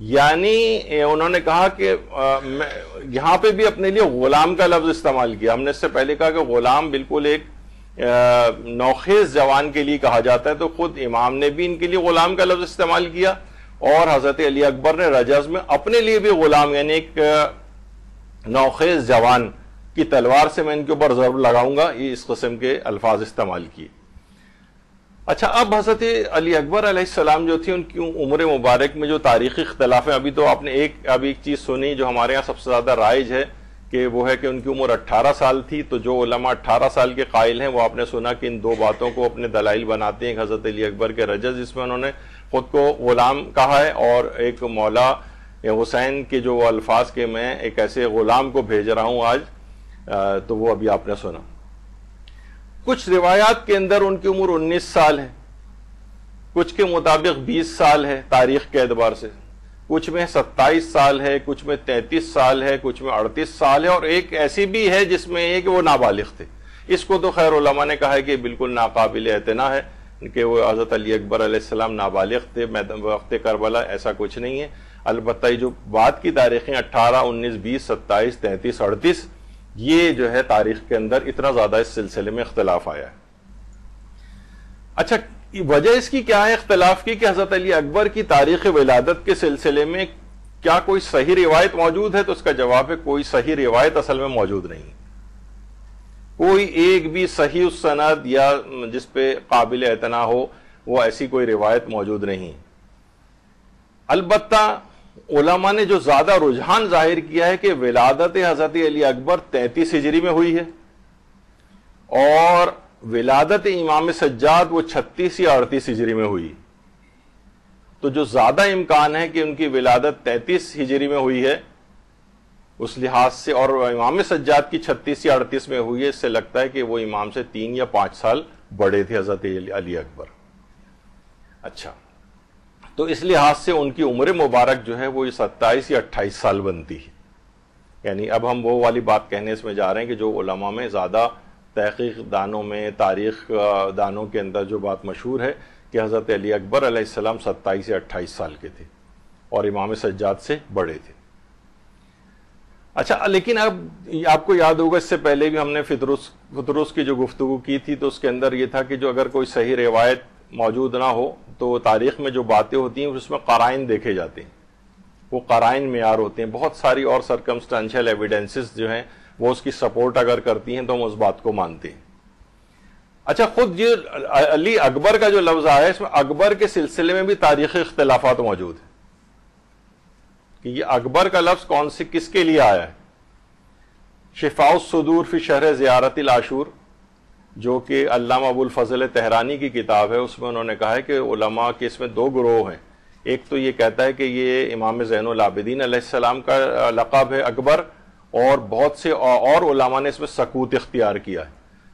یعنی انہوں نے کہا کہ یہاں پہ بھی اپنے لیے غلام کا لفظ استعمال کیا۔ ہم نے اس سے پہلے کہا کہ غلام بالکل ایک نوخیز جوان کے لیے کہا جاتا ہے، تو خود امام نے بھی ان کے لیے غلام کا لفظ استعمال کیا، اور حضرت علی اکبر نے رجز میں اپنے لیے بھی غلام یعنی ایک نوخیز جوان کی تلوار سے میں ان کے اوپر ضرب لگاؤں گا، یہ اس قسم کے الفاظ استعمال کیے۔ اچھا، اب حضرت علی اکبر علیہ السلام جو تھی ان کی عمر مبارک میں جو تاریخی اختلاف ہیں، ابھی تو آپ نے ایک چیز سنی جو ہمارے ہاں سب سے زیادہ رائج ہے کہ وہ ہے کہ ان کی عمر 18 سال تھی۔ تو جو علماء 18 سال کے قائل ہیں وہ آپ نے سنا کہ ان دو باتوں کو اپنے دلائل بناتے ہیں، حضرت علی اکبر کے رجز جس میں انہوں نے خود کو غلام کہا ہے، اور ایک مولا حسین کے جو الفاظ کے میں ایک ایسے غلام کو بھیج رہا ہوں آج، تو وہ ابھی آپ نے سنا۔ کچھ روایات کے اندر ان کی عمر 19 سال ہے، کچھ کے مطابق 20 سال ہے تاریخ کے اعتبار سے، کچھ میں 27 سال ہے، کچھ میں 33 سال ہے، کچھ میں 38 سال ہے، اور ایک ایسی بھی ہے جس میں یہ کہ وہ نابالغ تھے۔ اس کو تو خیر علماء نے کہا ہے کہ بالکل ناقابل اعتنا ہے کہ وہ حضرت علی اکبر علیہ السلام نابالغ تھے وقت کربلا، ایسا کچھ نہیں ہے۔ البتہ یہ جو بعد کی تاریخیں 18، 19، 20، 27، 33، 38 یہ جو ہے تاریخ کے اندر اتنا زیادہ اس سلسلے میں اختلاف آیا ہے. اچھا وجہ اس کی کیا ہے اختلاف کی کہ حضرت علی اکبر کی تاریخ ولادت کے سلسلے میں کیا کوئی صحیح روایت موجود ہے؟ تو اس کا جواب ہے کوئی صحیح روایت اصل میں موجود نہیں. کوئی ایک بھی صحیح السند یا جس پہ قابل اعتنا ہو وہ ایسی کوئی روایت موجود نہیں. البتہ علماء نے جو زیادہ رجحان ظاہر کیا ہے کہ ولادت حضرت علی اکبر 33 ہجری میں ہوئی ہے اور ولادت امام سجاد وہ 36 یا 38 ہجری میں ہوئی. تو جو زیادہ امکان ہے کہ ان کی ولادت 33 ہجری میں ہوئی ہے اس لحاظ سے، اور امام سجاد کی 36 یا 38 میں ہوئی ہے، اس سے لگتا ہے کہ وہ امام سے 3 یا 5 سال بڑے تھے حضرت علی اکبر. اچھا تو اس لحاظ سے ان کی عمر مبارک جو ہے وہ 27 یا 28 سال بنتی ہے. یعنی اب ہم وہ والی بات کہنے اس میں جا رہے ہیں کہ جو علماء میں زیادہ تحقیق دانوں میں، تاریخ دانوں کے اندر جو بات مشہور ہے کہ حضرت علی اکبر علیہ السلام 27 یا 28 سال کے تھے اور امام سجاد سے بڑے تھے. اچھا لیکن اب آپ کو یاد ہوگا اس سے پہلے بھی ہم نے فطرس کی جو گفتگو کی تھی تو اس کے اندر یہ تھا کہ جو اگر کوئی صحیح روایت موجود نہ ہو تو تاریخ میں جو باتیں ہوتی ہیں اس میں قرائن دیکھے جاتے ہیں. وہ قرائن معیار ہوتے ہیں. بہت ساری اور سرکمسٹانشل ایویڈنسز جو ہیں وہ اس کی سپورٹ اگر کرتی ہیں تو ہم اس بات کو مانتے ہیں. اچھا خود یہ علی اکبر کا جو لفظ آیا ہے اس میں اکبر کے سلسلے میں بھی تاریخی اختلافات موجود ہیں کہ یہ اکبر کا لفظ کون سے کس کے لیے آیا ہے. شفاء الصدور فی شرح زیارت العاشور جو کہ علامہ ابو الفضل طہرانی کی کتاب ہے، اس میں انہوں نے کہا ہے کہ علماء کے اس میں 2 گروہ ہیں. ایک تو یہ کہتا ہے کہ یہ امام زین العابدین علیہ السلام کا لقب ہے اکبر، اور بہت سے اور علماء نے اس میں سکوت اختیار کیا ہے،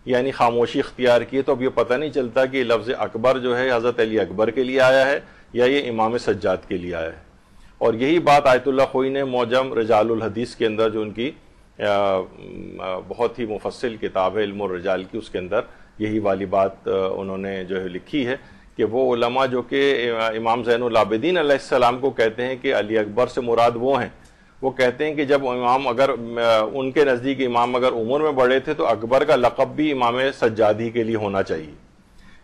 یعنی خاموشی اختیار کی ہے. تو اب یہ پتہ نہیں چلتا کہ لفظ اکبر جو ہے حضرت علی اکبر کے لیے آیا ہے یا یہ امام سجاد کے لیے آیا ہے. اور یہی بات آیت اللہ خوئی نے معجم رجال الحدیث کے اندر جو ان کی بہت ہی مفصل کتاب ہے علم الرجال کی، اس کے اندر یہی والی بات انہوں نے جو ہے لکھی ہے کہ وہ علماء جو کہ امام زین العابدین علیہ السلام کو کہتے ہیں کہ علی اکبر سے مراد وہ ہیں، وہ کہتے ہیں کہ جب امام اگر ان کے نزدیک امام اگر عمر میں بڑے تھے تو اکبر کا لقب بھی امام سجادی کے لیے ہونا چاہیے.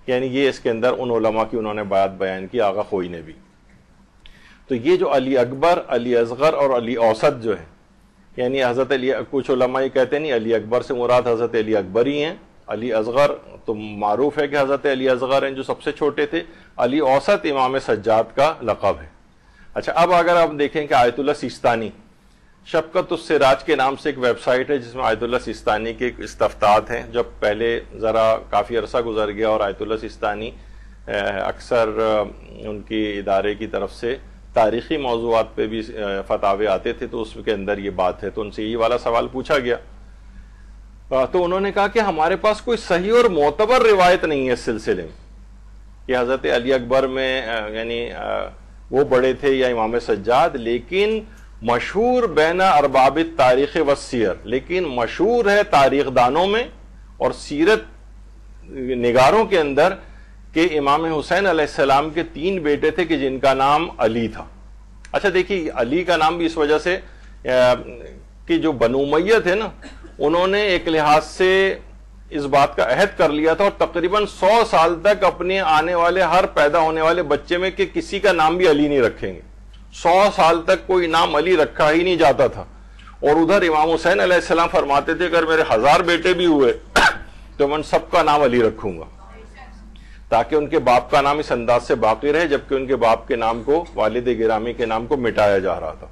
یعنی یہ اس کے اندر ان علماء کی انہوں نے بات بیان کی، آغا خوئی نے بھی. تو یہ جو علی اکبر، علی اصغر اور علی اوسط جو ہے، یعنی حضرت علی، کچھ علماء یہ کہتے ہیں نہیں علی اکبر سے مراد حضرت علی اکبر ہی ہیں. علی اصغر تو معروف ہے کہ حضرت علی اصغر ہیں جو سب سے چھوٹے تھے. علی اوسط امام سجاد کا لقب ہے. اچھا اب اگر آپ دیکھیں کہ آیت اللہ سیستانی شفقت السراج کے نام سے ایک ویب سائٹ ہے جس میں آیت اللہ سیستانی کے استفتاءات ہیں. جب پہلے ذرا کافی عرصہ گزر گیا اور آیت اللہ سیستانی اکثر ان کی ادارے کی طرف سے تاریخی موضوعات پہ بھی فتاوے آتے تھے تو اس کے اندر یہ بات ہے، تو ان سے یہ والا سوال پوچھا گیا تو انہوں نے کہا کہ ہمارے پاس کوئی صحیح اور معتبر روایت نہیں ہے اس سلسلے میں کہ حضرت علی اکبر میں یعنی وہ بڑے تھے یا امام سجاد، لیکن مشہور بین ارباب تاریخ و سیر، لیکن مشہور ہے تاریخ دانوں میں اور سیرت نگاروں کے اندر کہ امام حسین علیہ السلام کے 3 بیٹے تھے کہ جن کا نام علی تھا. اچھا دیکھیے علی کا نام بھی اس وجہ سے کہ جو بنو امیہ تھے نا انہوں نے ایک لحاظ سے اس بات کا عہد کر لیا تھا اور تقریباً 100 سال تک اپنے آنے والے ہر پیدا ہونے والے بچے میں کہ کسی کا نام بھی علی نہیں رکھیں گے. 100 سال تک کوئی نام علی رکھا ہی نہیں جاتا تھا. اور ادھر امام حسین علیہ السلام فرماتے تھے اگر میرے 1000 بیٹے بھی ہوئے تو میں سب کا نام علی رکھوں گا تاکہ ان کے باپ کا نام اس انداز سے باقی رہے جبکہ ان کے باپ کے نام کو، والد گرامی کے نام کو مٹایا جا رہا تھا.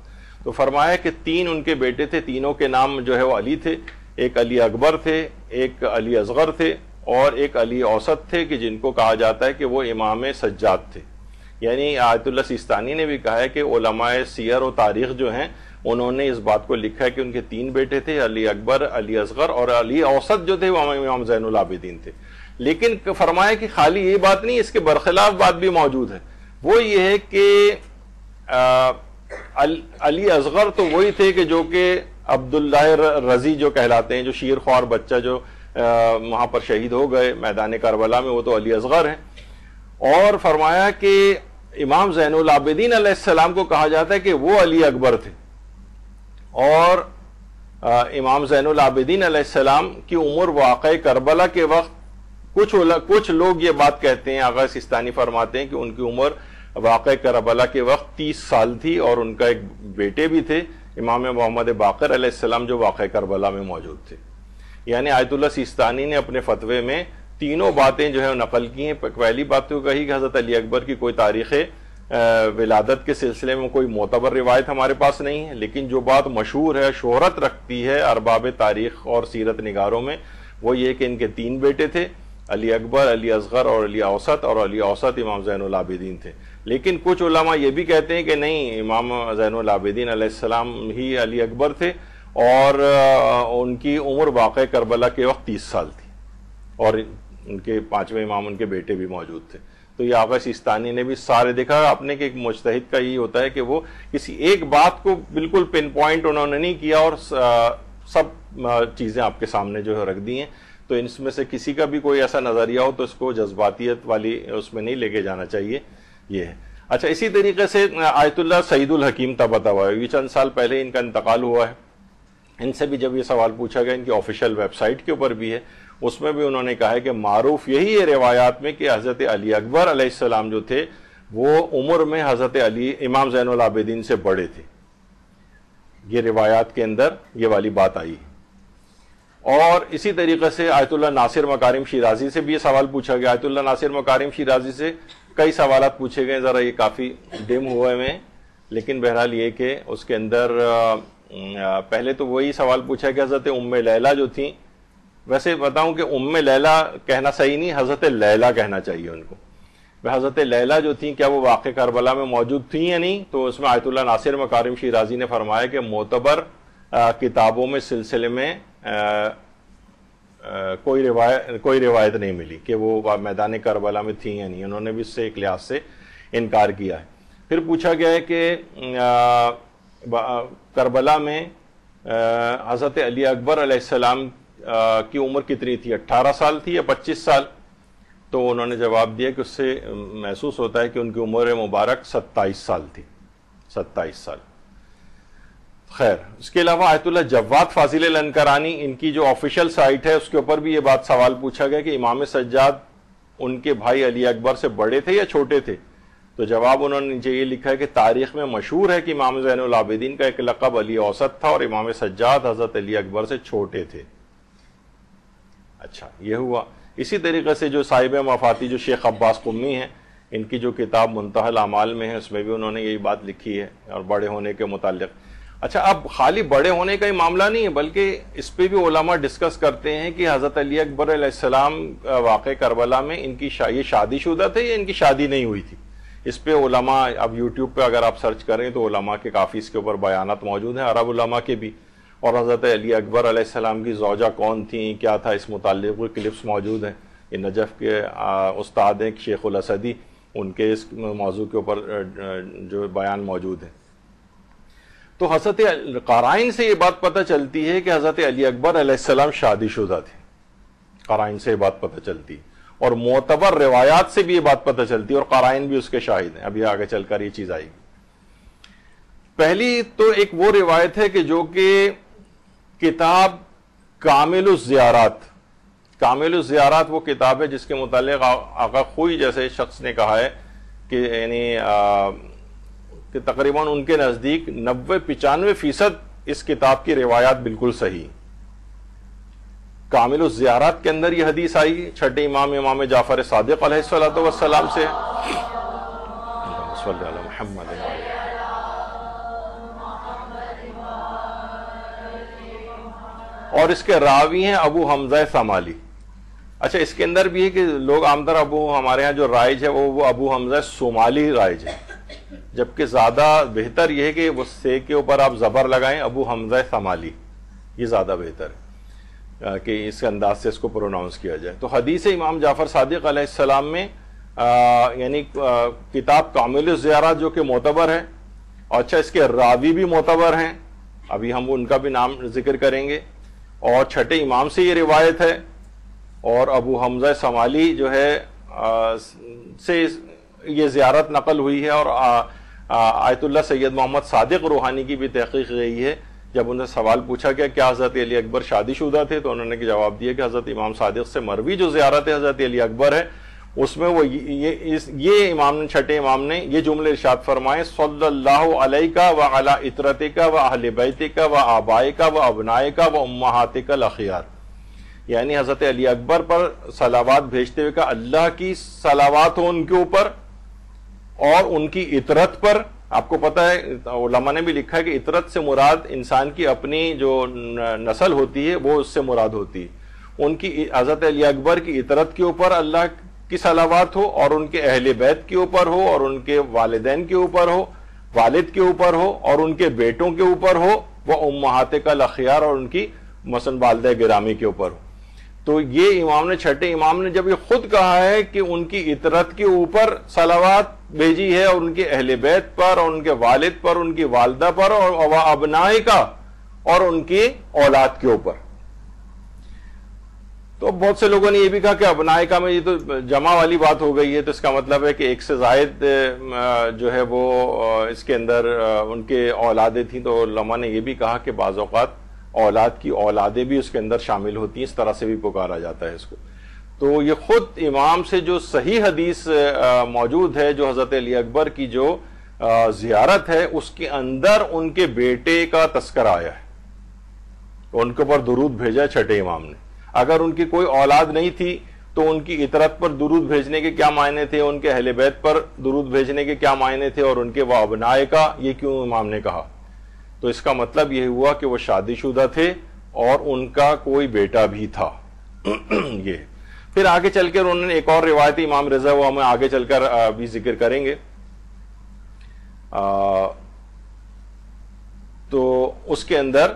تو فرمایا کہ 3 ان کے بیٹے تھے، تینوں کے نام جو ہے وہ علی تھے. ایک علی اکبر تھے، ایک علی اصغر تھے اور ایک علی اوسط تھے کہ جن کو کہا جاتا ہے کہ وہ امام سجاد تھے. یعنی آیت اللہ سیستانی نے بھی کہا ہے کہ علماء سیر و تاریخ جو ہیں انہوں نے اس بات کو لکھا ہے کہ ان کے 3 بیٹے تھے، علی اکبر، علی اصغر اور علی اوسط جو تھے وہ امام زین العابدین تھے. لیکن فرمایا کہ خالی یہ بات نہیں، اس کے برخلاف بات بھی موجود ہے. وہ یہ ہے کہ علی اصغر تو وہی تھے کہ جو کہ عبداللہ رضی جو کہلاتے ہیں، جو شیر خوار بچہ جو وہاں پر شہید ہو گئے میدان کربلا میں، وہ تو علی اصغر ہیں. اور فرمایا کہ امام زین العابدین علیہ السلام کو کہا جاتا ہے کہ وہ علی اکبر تھے. اور امام زین العابدین علیہ السلام کی عمر واقع کربلا کے وقت کچھ لوگ یہ بات کہتے ہیں، آغا سیستانی فرماتے ہیں کہ ان کی عمر واقع کربلا کے وقت 30 سال تھی، اور ان کا ایک بیٹے بھی تھے امام محمد باقر علیہ السلام جو واقع کربلا میں موجود تھے۔ یعنی آیت اللہ سیستانی نے اپنے فتوے میں تینوں باتیں جو ہے نقل کی ہیں۔ پہلی بات تو کہی کہ حضرت علی اکبر کی کوئی تاریخ ولادت کے سلسلے میں کوئی معتبر روایت ہمارے پاس نہیں ہے، لیکن جو بات مشہور ہے، شہرت رکھتی ہے ارباب تاریخ اور سیرت نگاروں میں، وہ یہ کہ ان کے 3 بیٹے تھے، علی اکبر، علی اصغر اور علی اوسط، اور علی اوسط امام زین العابدین تھے۔ لیکن کچھ علماء یہ بھی کہتے ہیں کہ نہیں، امام زین العابدین علیہ السلام ہی علی اکبر تھے، اور ان کی عمر واقع کربلا کے وقت 30 سال تھی، اور ان کے 5ویں امام ان کے بیٹے بھی موجود تھے۔ تو یہ آغا سیستانی نے بھی سارے دیکھا آپ نے کہ ایک مجتہد کا یہ ہوتا ہے کہ وہ کسی ایک بات کو بالکل پن پوائنٹ انہوں نے نہیں کیا اور سب چیزیں آپ کے سامنے جو ہے رکھ دی ہیں۔ تو اس میں سے کسی کا بھی کوئی ایسا نظریہ ہو تو اس کو جذباتیت والی اس میں نہیں لے کے جانا چاہیے، یہ ہے۔ اچھا، اسی طریقے سے آیت اللہ سعید الحکیم طباطبائی، یہ چند سال پہلے ان کا انتقال ہوا ہے۔ ان سے بھی جب یہ سوال پوچھا گیا، ان کی آفیشیل ویب سائٹ کے اوپر بھی ہے، اس میں بھی انہوں نے کہا ہے کہ معروف یہی ہے روایات میں کہ حضرت علی اکبر علیہ السلام جو تھے وہ عمر میں حضرت علی امام زین العابدین سے بڑے تھے۔ یہ روایات کے اندر یہ والی بات آئی۔ اور اسی طریقے سے آیت اللہ ناصر مکارم شیرازی سے بھی یہ سوال پوچھا گیا۔ آیت اللہ ناصر مکارم شیرازی سے کئی سوالات پوچھے گئے، ذرا یہ کافی ڈم ہوئے میں، لیکن بہرحال یہ کہ اس کے اندر پہلے تو وہی سوال پوچھا کہ حضرت ام لیلہ جو تھیں، ویسے بتاؤں کہ ام لیلہ کہنا صحیح نہیں، حضرت لیلہ کہنا چاہیے ان کو۔ حضرت لیلہ جو تھیں کیا وہ واقع کربلا میں موجود تھیں یا نہیں؟ تو اس میں آیت اللہ ناصر مکارم شیرازی نے فرمایا کہ معتبر کتابوں میں سلسلے میں کوئی روایت نہیں ملی کہ وہ میدان کربلا میں تھیں یا نہیں، انہوں نے بھی اس سے ایک لحاظ سے انکار کیا ہے۔ پھر پوچھا گیا ہے کہ کربلا میں حضرت علی اکبر علیہ السلام کی عمر کتنی تھی، 18 سال تھی یا 25 سال؟ تو انہوں نے جواب دیا کہ اس سے محسوس ہوتا ہے کہ ان کی عمر مبارک 27 سال تھی، 27 سال۔ خیر، اس کے علاوہ آیت اللہ جواد فاضل الانکرانی، ان کی جو آفیشیل سائٹ ہے اس کے اوپر بھی یہ بات سوال پوچھا گیا کہ امام سجاد ان کے بھائی علی اکبر سے بڑے تھے یا چھوٹے تھے؟ تو جواب انہوں نے نیچے یہ لکھا ہے کہ تاریخ میں مشہور ہے کہ امام زین العابدین کا ایک لقب علی اوسط تھا اور امام سجاد حضرت علی اکبر سے چھوٹے تھے۔ اچھا، یہ ہوا۔ اسی طریقے سے جو صاحب مفاتی جو شیخ عباس قمی ہیں، ان کی جو کتاب منتہی الاعمال میں ہے، اس میں بھی انہوں نے یہی بات لکھی ہے اور بڑے ہونے کے متعلق۔ اچھا، اب خالی بڑے ہونے کا ہی معاملہ نہیں ہے، بلکہ اس پہ بھی علماء ڈسکس کرتے ہیں کہ حضرت علی اکبر علیہ السلام واقع کربلا میں ان کی یہ شادی شدہ تھے یا ان کی شادی نہیں ہوئی تھی۔ اس پہ علماء، اب یوٹیوب پہ اگر آپ سرچ کریں تو علماء کے کافی اس کے اوپر بیانات موجود ہیں، عرب علماء کے بھی۔ اور حضرت علی اکبر علیہ السلام کی زوجہ کون تھیں، کیا تھا، اس متعلق وہ کلپس موجود ہیں۔ یہ نجف کے استاد ہیں شیخ الاسدی، ان کے اس موضوع کے اوپر جو بیان موجود ہے۔ تو حضرت قرائن سے یہ بات پتہ چلتی ہے کہ حضرت علی اکبر علیہ السلام شادی شدہ تھے، قرائن سے یہ بات پتہ چلتی ہے، اور معتبر روایات سے بھی یہ بات پتہ چلتی ہے، اور قرائن بھی اس کے شاہد ہیں۔ ابھی آگے چل کر یہ چیز آئے گی۔ پہلی تو ایک وہ روایت ہے کہ جو کہ کتاب کامل الزیارات، کامل الزیارات وہ کتاب ہے جس کے متعلق آقا خوئی جیسے شخص نے کہا ہے کہ یعنی کہ تقریباً ان کے نزدیک 90-95% اس کتاب کی روایات بالکل صحیح۔ کامل الزیارات کے اندر یہ حدیث آئی چھٹے امام جعفر صادق علیہ السلام سے، صلی اللہ محمد، اور اس کے راوی ہیں ابو حمزہ ثمالی۔ اچھا، اس کے اندر بھی ہے کہ لوگ عام طرح ہمارے ہاں جو رائج ہے وہ ابو حمزہ صومالی رائج ہے، جبکہ زیادہ بہتر یہ ہے کہ وہ سے کے اوپر آپ زبر لگائیں ابو حمزہ ثمالی، یہ زیادہ بہتر ہے کہ اس انداز سے اس کو پروناؤنس کیا جائے۔ تو حدیث امام جعفر صادق علیہ السلام میں یعنی کتاب کامل الزیارات جو کہ معتبر ہے، اور اچھا اس کے راوی بھی معتبر ہیں، ابھی ہم ان کا بھی نام ذکر کریں گے، اور چھٹے امام سے یہ روایت ہے، اور ابو حمزہ ثمالی جو ہے سے یہ زیارت نقل ہوئی ہے، اور آیت اللہ سید محمد صادق روحانی کی بھی تحقیق رہی ہے جب انہیں سوال پوچھا گیا کیا حضرت علی اکبر شادی شدہ تھے تو انہوں نے جواب دیا کہ حضرت امام صادق سے مروی جو زیارت حضرت علی اکبر ہے اس میں وہ یہ امام نے چھٹے امام نے یہ جملے ارشاد فرمائے صلی اللہ علیہ و علی اطرتک و اہل بیتک و آبائک و ابنائک و امہاتک الاخیار، یعنی حضرت علی اکبر پر صلوات بھیجتے ہوئے کہ اللہ کی صلوات ہو ان کے اوپر اور ان کی اطرت پر۔ آپ کو پتہ ہے علماء نے بھی لکھا ہے کہ اطرت سے مراد انسان کی اپنی جو نسل ہوتی ہے وہ اس سے مراد ہوتی ہے، ان کی حضرت علی اکبر کی اطرت کے اوپر اللہ کی صلوات ہو اور ان کے اہل بیت کے اوپر ہو اور ان کے والدین کے اوپر ہو، والد کے اوپر ہو اور ان کے بیٹوں کے اوپر ہو، وہ امہاتک الاخیار اور ان کی مثلا والدہ گرامی کے اوپر ہو۔ تو یہ امام نے چھٹے امام نے جب یہ خود کہا ہے کہ ان کی اطرت کے اوپر صلوات بھیجی ہے اور ان کے اہل بیت پر اور ان کے والد پر، ان کی والدہ پر اور ابنائے کا اور ان کی اولاد کے اوپر، تو بہت سے لوگوں نے یہ بھی کہا کہ ابنائے کا میں یہ تو جمع والی بات ہو گئی ہے، تو اس کا مطلب ہے کہ ایک سے زائد جو ہے وہ اس کے اندر ان کے اولادیں تھیں، تو علماء نے یہ بھی کہا کہ بعض اوقات اولاد کی اولادیں بھی اس کے اندر شامل ہوتی ہیں، اس طرح سے بھی پکارا جاتا ہے اس کو۔ تو یہ خود امام سے جو صحیح حدیث موجود ہے جو حضرت علی اکبر کی جو زیارت ہے اس کے اندر ان کے بیٹے کا تذکرہ آیا ہے، ان کے اوپر درود بھیجا چھٹے امام نے۔ اگر ان کی کوئی اولاد نہیں تھی تو ان کی اطرت پر درود بھیجنے کے کیا معنی تھے، ان کے اہل بیت پر درود بھیجنے کے کیا معنی تھے، اور ان کے وہ ابنائے کا یہ کیوں امام نے کہا؟ تو اس کا مطلب یہ ہوا کہ وہ شادی شدہ تھے اور ان کا کوئی بیٹا بھی تھا۔ یہ پھر آگے چل کر انہوں نے ایک اور روایت امام رضا وہ ہمیں آگے چل کر بھی ذکر کریں گے، تو اس کے اندر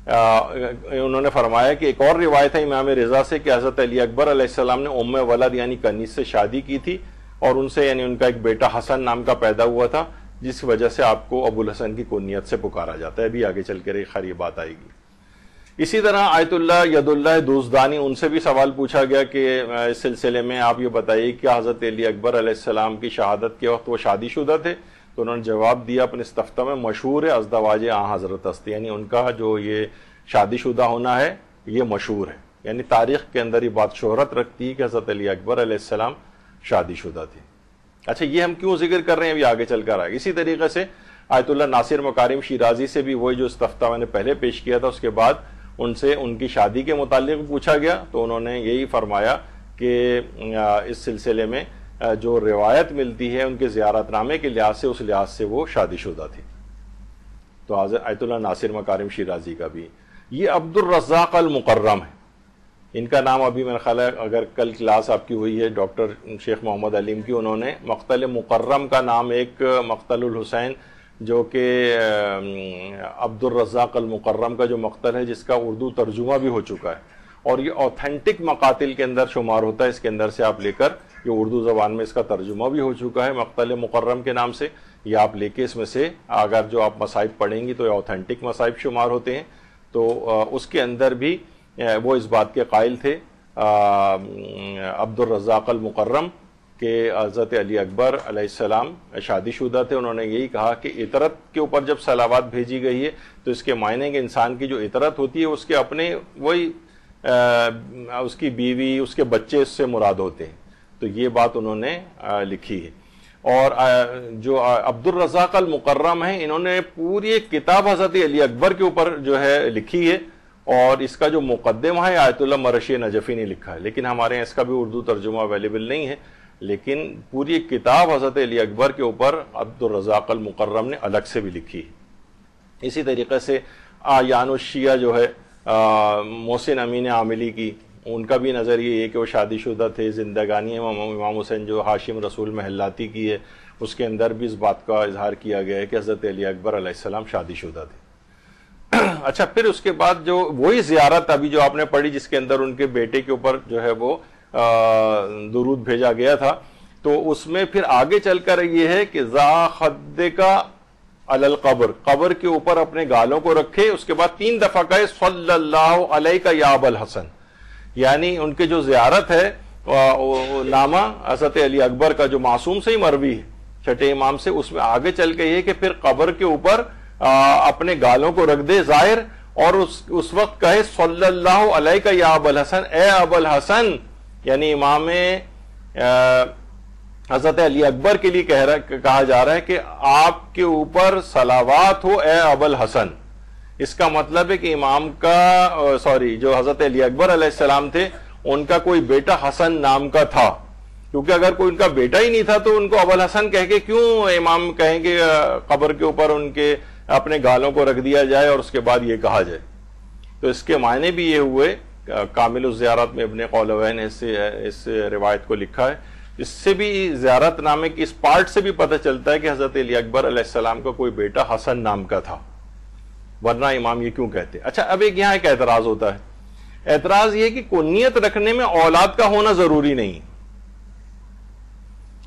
انہوں نے فرمایا کہ ایک اور روایت ہے امام رضا سے کہ حضرت علی اکبر علیہ السلام نے ام ولد یعنی کنیز سے شادی کی تھی اور ان سے یعنی ان کا ایک بیٹا حسن نام کا پیدا ہوا تھا، جس وجہ سے آپ کو ابو الحسن کی کنیت سے پکارا جاتا ہے۔ بھی آگے چل کر ایک خیر بات آئے گی۔ اسی طرح آیت اللہ ید اللہ دوزدانی ان سے بھی سوال پوچھا گیا کہ اس سلسلے میں آپ یہ بتائیے کہ حضرت علی اکبر علیہ السلام کی شہادت کے وقت وہ شادی شدہ تھے؟ تو انہوں نے جواب دیا اپنے استفتاء میں مشہور ہے ازدواج آن حضرت است، یعنی ان کا جو یہ شادی شدہ ہونا ہے یہ مشہور ہے، یعنی تاریخ کے اندر یہ بات شہرت رکھتی ہے کہ حضرت علی اکبر علیہ السلام شادی شدہ تھے۔ اچھا یہ ہم کیوں ذکر کر رہے ہیں ابھی آگے چل کر آئے۔ اسی طریقے سے آیت اللہ ناصر مکارم شیرازی سے بھی وہی جو استفتاء میں نے پہلے پیش کیا تھا اس کے بعد ان سے ان کی شادی کے متعلق پوچھا گیا تو انہوں نے یہی فرمایا کہ اس سلسلے میں جو روایت ملتی ہے ان کے زیارت نامے کے لحاظ سے اس لحاظ سے وہ شادی شدہ تھی۔ تو آیت اللہ ناصر مکارم شیرازی کا بھی یہ عبد الرزاق المقرم ہے، ان کا نام ابھی میرا خیال ہے اگر کل کلاس آپ کی ہوئی ہے ڈاکٹر شیخ محمد علیم کی، انہوں نے مقتل مقرم کا نام ایک مقتل الحسین جو کہ عبد الرزاق المقرم کا جو مقتل ہے جس کا اردو ترجمہ بھی ہو چکا ہے اور یہ اوتھینٹک مقاتل کے اندر شمار ہوتا ہے، اس کے اندر سے آپ لے کر یہ اردو زبان میں اس کا ترجمہ بھی ہو چکا ہے مقتل مقرم کے نام سے، یہ آپ لے کے اس میں سے اگر جو آپ مصائب پڑھیں گی تو یہ اوتھینٹک مصائب شمار ہوتے ہیں۔ تو اس کے اندر بھی وہ اس بات کے قائل تھے عبد الرزاق المقرم کہ حضرت علی اکبر علیہ السلام شادی شدہ تھے۔ انہوں نے یہی کہا کہ اطرت کے اوپر جب صلوات بھیجی گئی ہے تو اس کے معنی کہ انسان کی جو اطرت ہوتی ہے اس کے اپنے وہی اس کی بیوی اس کے بچے اس سے مراد ہوتے ہیں، تو یہ بات انہوں نے لکھی ہے۔ اور جو عبد الرزاق المقرم ہیں انہوں نے پوری ایک کتاب حضرت علی اکبر کے اوپر جو ہے لکھی ہے اور اس کا جو مقدمہ ہے آیت اللہ مرشی نجفی نے لکھا ہے، لیکن ہمارے یہاں اس کا بھی اردو ترجمہ اویلیبل نہیں ہے، لیکن پوری ایک کتاب حضرت علی اکبر کے اوپر عبد الرزاق المقرم نے الگ سے بھی لکھی ہے۔ اسی طریقے سے آیان الشیعہ جو ہے محسن امین عاملی کی، ان کا بھی نظر یہ ہے کہ وہ شادی شدہ تھے۔ زندگانی امام حسین جو ہاشم رسول محلاتی کی ہے اس کے اندر بھی اس بات کا اظہار کیا گیا ہے کہ حضرت علی اکبر علیہ السلام شادی شدہ تھے۔ اچھا پھر اس کے بعد جو وہی زیارت ابھی جو آپ نے پڑھی جس کے اندر ان کے بیٹے کے اوپر جو ہے وہ درود بھیجا گیا تھا، تو اس میں پھر آگے چل کر یہ ہے کہ ذا خدکا علی القبر، قبر کے اوپر اپنے گالوں کو رکھے، اس کے بعد 3 دفعہ کہے صلی اللہ علیہ یا ابا الحسن، یعنی ان کے جو زیارت ہے نامہ حضرت علی اکبر کا جو معصوم سے ہی مروی ہے چھٹے امام سے، اس میں آگے چل کے یہ کہ پھر قبر کے اوپر اپنے گالوں کو رکھ دے ظاہر، اور اس وقت کہے صلی اللہ علیہ یا ابو الحسن، اے ابو الحسن، یعنی امام حضرت علی اکبر کے لیے کہا جا رہا ہے کہ آپ کے اوپر صلوات ہو اے ابو الحسن۔ اس کا مطلب ہے کہ امام کا جو حضرت علی اکبر علیہ السلام تھے، ان کا کوئی بیٹا حسن نام کا تھا، کیونکہ اگر کوئی ان کا بیٹا ہی نہیں تھا تو ان کو ابو الحسن کہہ کے کیوں امام کہیں کہ قبر کے اوپر ان کے اپنے گالوں کو رکھ دیا جائے اور اس کے بعد یہ کہا جائے۔ تو اس کے معنی بھی یہ ہوئے، کامل الزیارات میں ابن قولوین نے اس روایت کو لکھا ہے۔ اس سے بھی زیارت نامے کی اس پارٹ سے بھی پتہ چلتا ہے کہ حضرت علی اکبر علیہ السلام کا کوئی بیٹا حسن نام کا تھا، ورنہ امام یہ کیوں کہتے؟ اچھا، اب یہاں ایک اعتراض ہوتا ہے، اعتراض یہ کہ کنیت رکھنے میں اولاد کا ہونا ضروری نہیں۔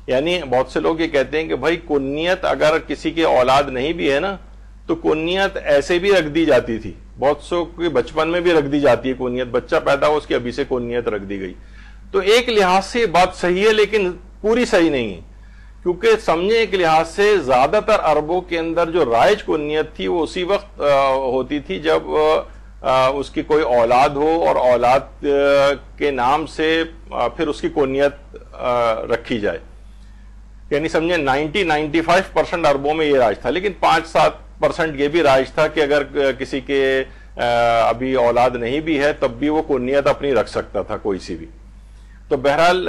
یعنی بہت سے لوگ یہ کہتے ہیں کہ بھائی کنیت اگر کسی کے اولاد نہیں بھی ہے نا تو کنیت ایسے بھی رکھ دی جاتی تھی، بہت سو کے بچپن میں بھی رکھ دی جاتی ہے کنیت، بچہ پیدا ہو اس کی ابھی سے کنیت رکھ دی گئی۔ تو ایک لحاظ سے یہ بات صحیح ہے لیکن پوری صحیح نہیں ہے، کیونکہ سمجھیں ایک لحاظ سے زیادہ تر عربوں کے اندر جو رائج کنیت تھی وہ اسی وقت ہوتی تھی جب اس کی کوئی اولاد ہو اور اولاد کے نام سے پھر اس کی کنیت رکھی جائے۔ یعنی سمجھیں 95% عربوں میں یہ رائج تھا، لیکن 5-7% یہ بھی رائج تھا کہ اگر کسی کے ابھی اولاد نہیں بھی ہے تب بھی وہ کنیت اپنی رکھ سکتا تھا کوئی سی بھی۔ تو بہرحال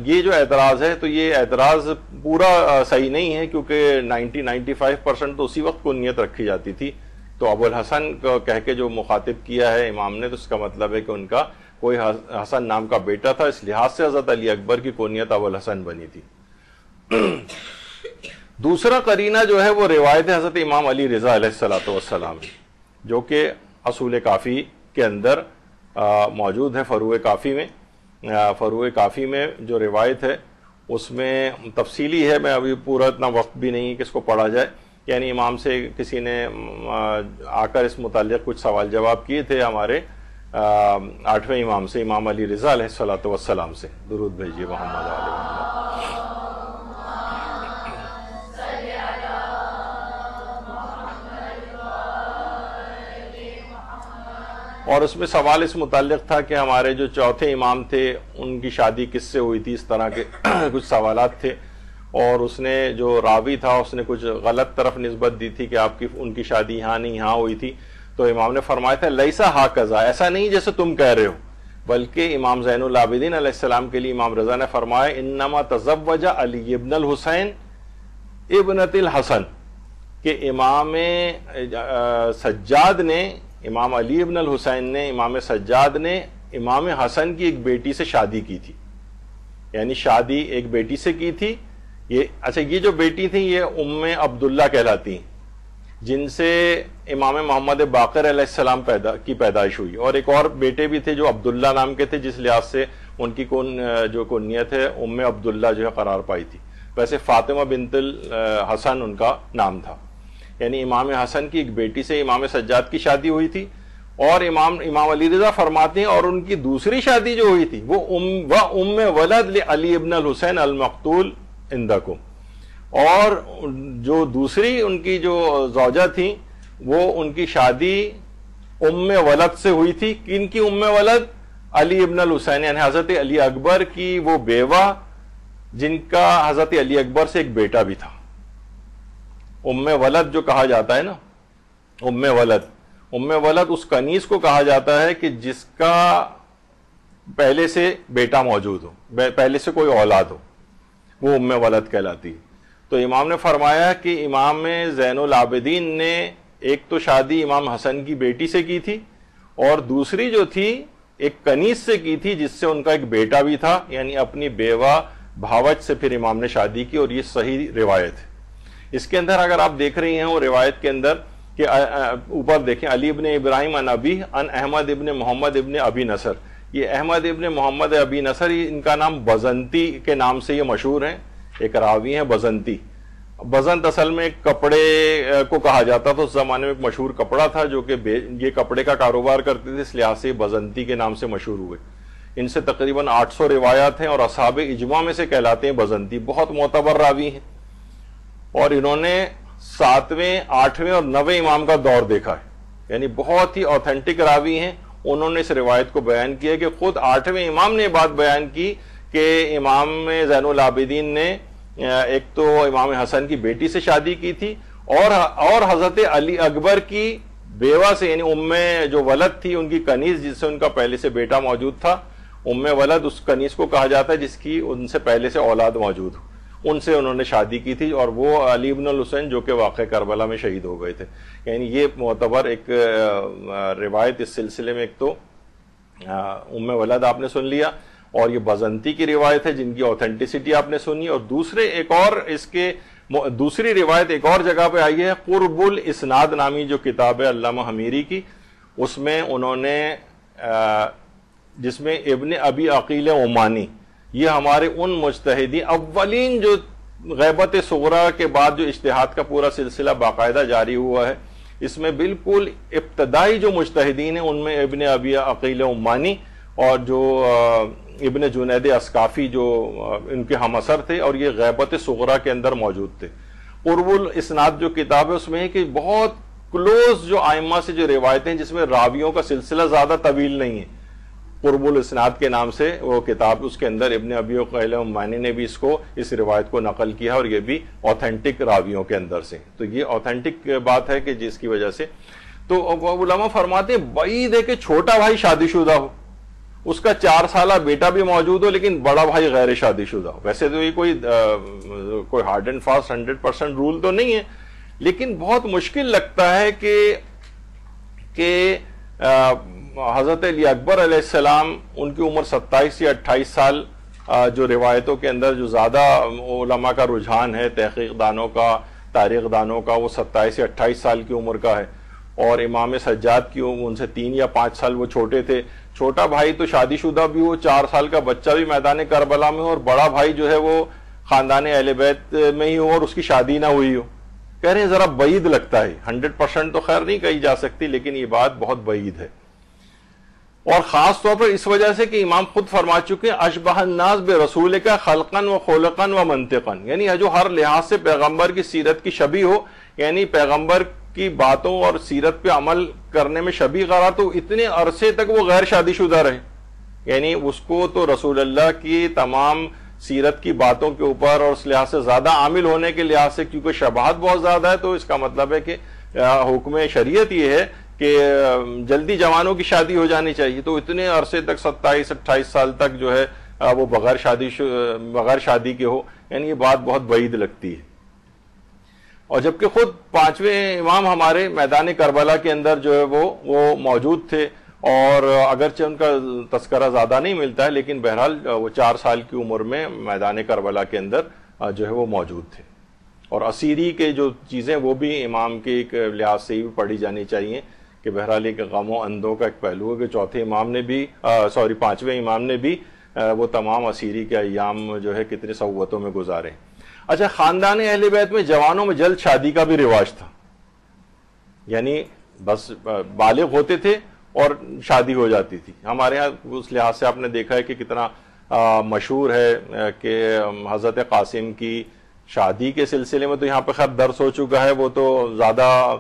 یہ جو اعتراض ہے تو یہ اعتراض پورا صحیح نہیں ہے، کیونکہ 90-95% تو اسی وقت کنیت رکھی جاتی تھی۔ تو ابو الحسن کو کہہ کے جو مخاطب کیا ہے امام نے، تو اس کا مطلب ہے کہ ان کا کوئی حسن نام کا بیٹا تھا، اس لحاظ سے حضرت علی اکبر کی کنیت ابو الحسن بنی تھی۔ دوسرا قرینہ جو ہے وہ روایت حضرت امام علی رضا علیہ السلام جو کہ اصول کافی کے اندر موجود ہے، فروع کافی میں جو روایت ہے اس میں تفصیلی ہے، میں ابھی پورا اتنا وقت بھی نہیں کہ اس کو پڑھا جائے۔ یعنی امام سے کسی نے آ کر اس متعلق کچھ سوال جواب کیے تھے ہمارے 8ویں امام سے، امام علی رضا علیہ السلام سے، درود بھیجیے محمد علیہ وسلم۔ اور اس میں سوال اس متعلق تھا کہ ہمارے جو چوتھے امام تھے ان کی شادی کس سے ہوئی تھی، اس طرح کے کچھ سوالات تھے، اور اس نے جو راوی تھا اس نے کچھ غلط طرف نسبت دی تھی کہ ان کی شادی یہاں نہیں یہاں ہوئی تھی۔ تو امام نے فرمایا تھا لیسا ہاکذا، ایسا نہیں جیسے تم کہہ رہے ہو، بلکہ امام زین العابدین علیہ السلام کے لیے امام رضا نے فرمایا انما تزوج علی ابن الحسین ابنت الحسن، کہ امام سجاد نے، امام علی ابن الحسین نے، امام سجاد نے امام حسن کی ایک بیٹی سے شادی کی تھی، یعنی شادی ایک بیٹی سے کی تھی۔ یہ جو بیٹی تھی یہ ام عبداللہ کہلاتی ہیں، جن سے امام محمد باقر علیہ السلام کی پیدائش ہوئی، اور ایک اور بیٹے بھی تھے جو عبداللہ نام کے تھے، جس لحاظ سے ان کی جو کنیت ہے ام عبداللہ جو ہے قرار پائی تھی۔ ویسے فاطمہ بنت الحسن ان کا نام تھا۔ یعنی امام حسن کی ایک بیٹی سے امام سجاد کی شادی ہوئی تھی، اور امام علی رضا فرماتے ہیں اور ان کی دوسری شادی جو ہوئی تھی وہ ام ولد علی ابن الحسین المقتول عندکم، اور جو دوسری ان کی جو زوجہ تھی وہ ان کی شادی ام ولد سے ہوئی تھی۔ کن کی ام ولد؟ علی ابن الحسین، یعنی حضرت علی اکبر کی وہ بیوہ جن کا حضرت علی اکبر سے ایک بیٹا بھی تھا۔ ام ولد جو کہا جاتا ہے نا، ام ولد اس کنیز کو کہا جاتا ہے کہ جس کا پہلے سے بیٹا موجود ہو، پہلے سے کوئی اولاد ہو، وہ ام ولد کہلاتی ہے۔ تو امام نے فرمایا کہ امام زین العابدین نے ایک تو شادی امام حسن کی بیٹی سے کی تھی، اور دوسری جو تھی ایک کنیز سے کی تھی جس سے ان کا ایک بیٹا بھی تھا، یعنی اپنی بیوہ بھاوج سے پھر امام نے شادی کی، اور یہ صحیح روایت ہے۔ اس کے اندر اگر آپ دیکھ رہی ہیں وہ روایت کے اندر کہ اوپر دیکھیں علی ابن ابراہیم عن ابی عن احمد ابن محمد ابن ابی نصر، یہ احمد ابن محمد ابی نصر ان کا نام بزنتی کے نام سے یہ مشہور ہیں، ایک راوی ہیں بزنتی۔ بزنت اصل میں ایک کپڑے کو کہا جاتا تھا، اس زمانے میں ایک مشہور کپڑا تھا جو کہ یہ کپڑے کا کاروبار کرتے تھے، اس لحاظ سے بزنتی کے نام سے مشہور ہوئے۔ ان سے تقریباً 800 روایات ہیں، اور اصحاب اجماع میں سے کہلاتے ہیں بزنتی، بہت معتبر راوی ہیں، اور انہوں نے 7ویں 8ویں اور 9ویں امام کا دور دیکھا ہے، یعنی بہت ہی اوتھینٹک راوی ہیں. انہوں نے اس روایت کو بیان کیا کہ خود 8ویں امام نے یہ بات بیان کی کہ امام زین العابدین نے ایک تو امام حسن کی بیٹی سے شادی کی تھی اور حضرت علی اکبر کی بیوہ سے، یعنی ام جو ولد تھی ان کی کنیز، جس سے ان کا پہلے سے بیٹا موجود تھا. ام ولد اس کنیز کو کہا جاتا ہے جس کی ان سے پہلے سے اولاد موجود ہو، ان سے انہوں نے شادی کی تھی، اور وہ علی بن الحسین جو کہ واقع کربلا میں شہید ہو گئے تھے. یعنی یہ معتبر ایک روایت اس سلسلے میں. ایک تو ام ولد آپ نے سن لیا، اور یہ بزنتی کی روایت ہے جن کی اوتھینٹسٹی آپ نے سنی. اور دوسرے ایک اور اس کے دوسری روایت ایک اور جگہ پہ آئی ہے، قرب الاسناد نامی جو کتاب ہے علامہ حمیری کی، اس میں انہوں نے جس میں ابن ابی عقیل عمانی، یہ ہمارے ان مجتہدین اولین جو غیبت صغریٰ کے بعد جو اجتہاد کا پورا سلسلہ باقاعدہ جاری ہوا ہے، اس میں بالکل ابتدائی جو مجتہدین ہیں ان میں ابن ابی عقیل عمانی اور جو ابن جنید اسقافی جو ان کے ہم اثر تھے، اور یہ غیبت صغریٰ کے اندر موجود تھے. قرب الاسناد جو کتاب ہے اس میں ہے کہ بہت کلوز جو ائمہ سے جو روایتیں ہیں جس میں راویوں کا سلسلہ زیادہ طویل نہیں ہے، قرب الاسناد کے نام سے وہ کتاب، اس کے اندر ابن ابی عقیل عمانی نے بھی اس روایت کو نقل کیا، اور یہ بھی اوتھینٹک راویوں کے اندر سے. تو یہ اوتھینٹک بات ہے کہ جس کی وجہ سے تو علماء فرماتے ہیں بعید ہے کہ چھوٹا بھائی شادی شدہ ہو، اس کا 4 سالہ بیٹا بھی موجود ہو، لیکن بڑا بھائی غیر شادی شدہ ہو. ویسے تو یہ کوئی ہارڈ اینڈ فاسٹ 100% رول تو نہیں ہے، لیکن بہت مشکل لگتا ہے کہ حضرت علی اکبر علیہ السلام، ان کی عمر 27 یا 28 سال، جو روایتوں کے اندر جو زیادہ علماء کا رجحان ہے، تحقیق دانوں کا، تاریخ دانوں کا، وہ 27 یا 28 سال کی عمر کا ہے. اور امام سجاد کی ان سے 3 یا 5 سال وہ چھوٹے تھے. چھوٹا بھائی تو شادی شدہ بھی ہو، 4 سال کا بچہ بھی میدان کربلا میں ہو، اور بڑا بھائی جو ہے وہ خاندان اہل بیت میں ہی ہو اور اس کی شادی نہ ہوئی ہو. کہہ رہے ہیں ذرا بعید لگتا ہے. 100% تو خیر نہیں کہی جا سکتی، لیکن یہ بات بہت بعید ہے. اور خاص طور پر اس وجہ سے کہ امام خود فرما چکے ہیں اشبہ الناس برسولک خلقا و خلقا و منطقا، یعنی جو ہر لحاظ سے پیغمبر کی سیرت کی شبیہ ہو، یعنی پیغمبر کی باتوں اور سیرت پہ عمل کرنے میں شبیہ قرار، تو اتنے عرصے تک وہ غیر شادی شدہ رہے. یعنی اس کو تو رسول اللہ کی تمام سیرت کی باتوں کے اوپر اور اس لحاظ سے زیادہ عامل ہونے کے لحاظ سے، کیونکہ شباہت بہت زیادہ ہے، تو اس کا مطلب ہے کہ حکم شریعت یہ ہے کہ جلدی جوانوں کی شادی ہو جانی چاہیے. تو اتنے عرصے تک 27-28 سال تک جو ہے وہ بغیر شادی کے ہو، یعنی یہ بات بہت بعید لگتی ہے. اور جبکہ خود 5ویں امام ہمارے میدان کربلا کے اندر جو ہے وہ موجود تھے، اور اگرچہ ان کا تذکرہ زیادہ نہیں ملتا ہے، لیکن بہرحال وہ 4 سال کی عمر میں میدان کربلا کے اندر جو ہے وہ موجود تھے. اور اسیری کے جو چیزیں وہ بھی امام کے ایک لحاظ سے ہی پڑھی جانی چاہیے کہ بہرحال ایک غم و اندوں کا ایک پہلو ہے کہ 5ویں امام نے بھی وہ تمام اسیری کے ایام جو ہے کتنے صعوبتوں میں گزارے. اچھا، خاندان اہل بیت میں جوانوں میں جلد شادی کا بھی رواج تھا، یعنی بس بالغ ہوتے تھے اور شادی ہو جاتی تھی. ہمارے ہاں اس لحاظ سے آپ نے دیکھا ہے کہ کتنا مشہور ہے کہ حضرت قاسم کی شادی کے سلسلے میں تو یہاں پہ خیر درس ہو چکا ہے، وہ تو زیادہ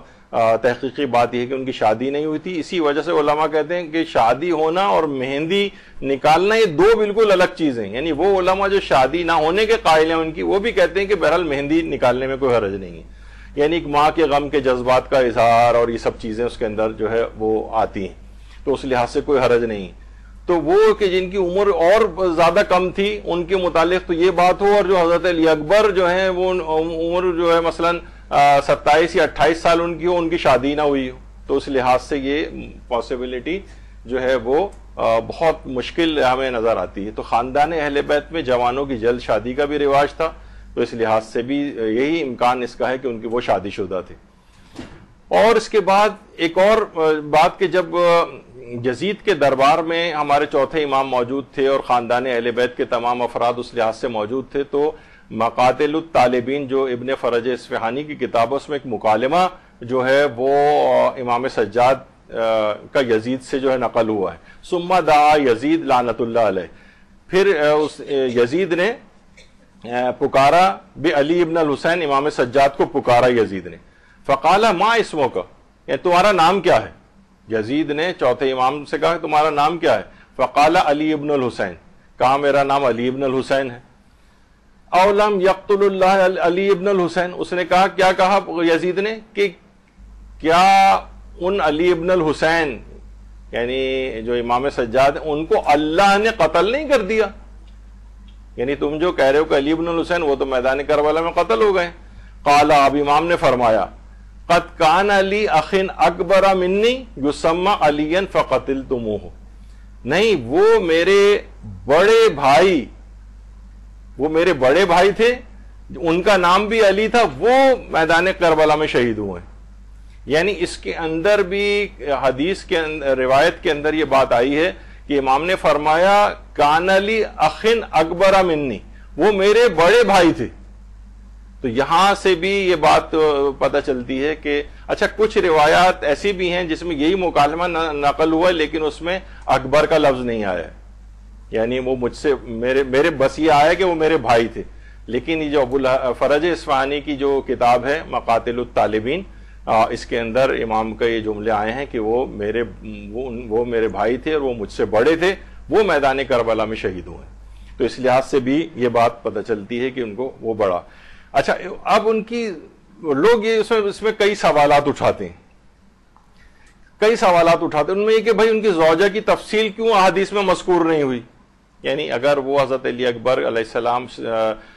تحقیقی بات یہ ہے کہ ان کی شادی نہیں ہوئی تھی. اسی وجہ سے علماء کہتے ہیں کہ شادی ہونا اور مہندی نکالنا یہ 2 بالکل الگ چیزیں. یعنی وہ علماء جو شادی نہ ہونے کے قائل ہیں ان کی، وہ بھی کہتے ہیں کہ بہرحال مہندی نکالنے میں کوئی حرج نہیں ہے. یعنی ایک ماں کے غم کے جذبات کا اظہار اور یہ سب چیزیں اس کے اندر جو ہے وہ آتی ہیں، تو اس لحاظ سے کوئی حرج نہیں. تو وہ کہ جن کی عمر اور زیادہ کم تھی ان کے متعلق تو یہ بات ہو، اور جو حضرت علی اکبر جو ہیں وہ عمر جو ہے مثلاً 27 یا 28 سال ان کی ہو، ان کی شادی نہ ہوئی ہو، تو اس لحاظ سے یہ پاسبلٹی جو ہے وہ بہت مشکل ہمیں نظر آتی ہے. تو خاندان اہل بیت میں جوانوں کی جلد شادی کا بھی رواج تھا، تو اس لحاظ سے بھی یہی امکان اس کا ہے کہ ان کی وہ شادی شدہ تھے. اور اس کے بعد ایک اور بات کہ جب یزید کے دربار میں ہمارے 4تھے امام موجود تھے اور خاندان اہل بیت کے تمام افراد اس لحاظ سے موجود تھے، تو مقاتل الطالبین جو ابن فرج اصفہانی کی کتاب ہے اس میں ایک مکالمہ جو ہے وہ امام سجاد کا یزید سے جو ہے نقل ہوا ہے. ثم دعا یزید لعنت اللہ علیہ، پھر اس یزید نے پکارا بعلی ابن الحسین، امام سجاد کو پکارا یزید نے. فقال ما اسمک، یعنی تمہارا نام کیا ہے؟ یزید نے چوتھے امام سے کہا تمہارا نام کیا ہے؟ فقال علی ابن الحسین، کہا میرا نام علی ابن الحسین ہے. اولم یقتل اللہ علی ابن الحسین، اس نے کہا، کیا کہا یزید نے کہ کیا ان علی ابن الحسین یعنی جو امام سجاد ان کو اللہ نے قتل نہیں کر دیا؟ یعنی تم جو کہہ رہے ہو کہ علی ابن الحسین وہ تو میدان کربلا میں قتل ہو گئے. قال، اب امام نے فرمایا، قد کان علی اخ اکبر منی یسمى علی فقتلتموہ، نہیں وہ میرے بڑے بھائی تھے، ان کا نام بھی علی تھا، وہ میدان کربلا میں شہید ہوئے. یعنی اس کے اندر بھی حدیث کے روایت کے اندر یہ بات آئی ہے کہ امام نے فرمایا کان علی اخ اکبر منی، وہ میرے بڑے بھائی تھے. تو یہاں سے بھی یہ بات پتہ چلتی ہے کہ اچھا کچھ روایات ایسی بھی ہیں جس میں یہی مکالمہ نقل ہوا ہے لیکن اس میں اکبر کا لفظ نہیں آیا ہے، یعنی وہ مجھ سے میرے بس یہ آیا کہ وہ میرے بھائی تھے. لیکن یہ جو ابو فرج اصفہانی کی جو کتاب ہے مقاتل الطالبین، اس کے اندر امام کا یہ جملے آئے ہیں کہ وہ میرے بھائی تھے اور وہ مجھ سے بڑے تھے، وہ میدان کربلا میں شہید ہوئے. تو اس لحاظ سے بھی یہ بات پتہ چلتی ہے کہ ان کو وہ بڑا. اچھا اب ان کی لوگ یہ اس میں کئی سوالات اٹھاتے ہیں، ان میں یہ کہ بھائی ان کی زوجہ کی تفصیل کیوں احادیث میں مذکور نہیں ہوئی؟ یعنی اگر وہ حضرت علی اکبر علیہ السلام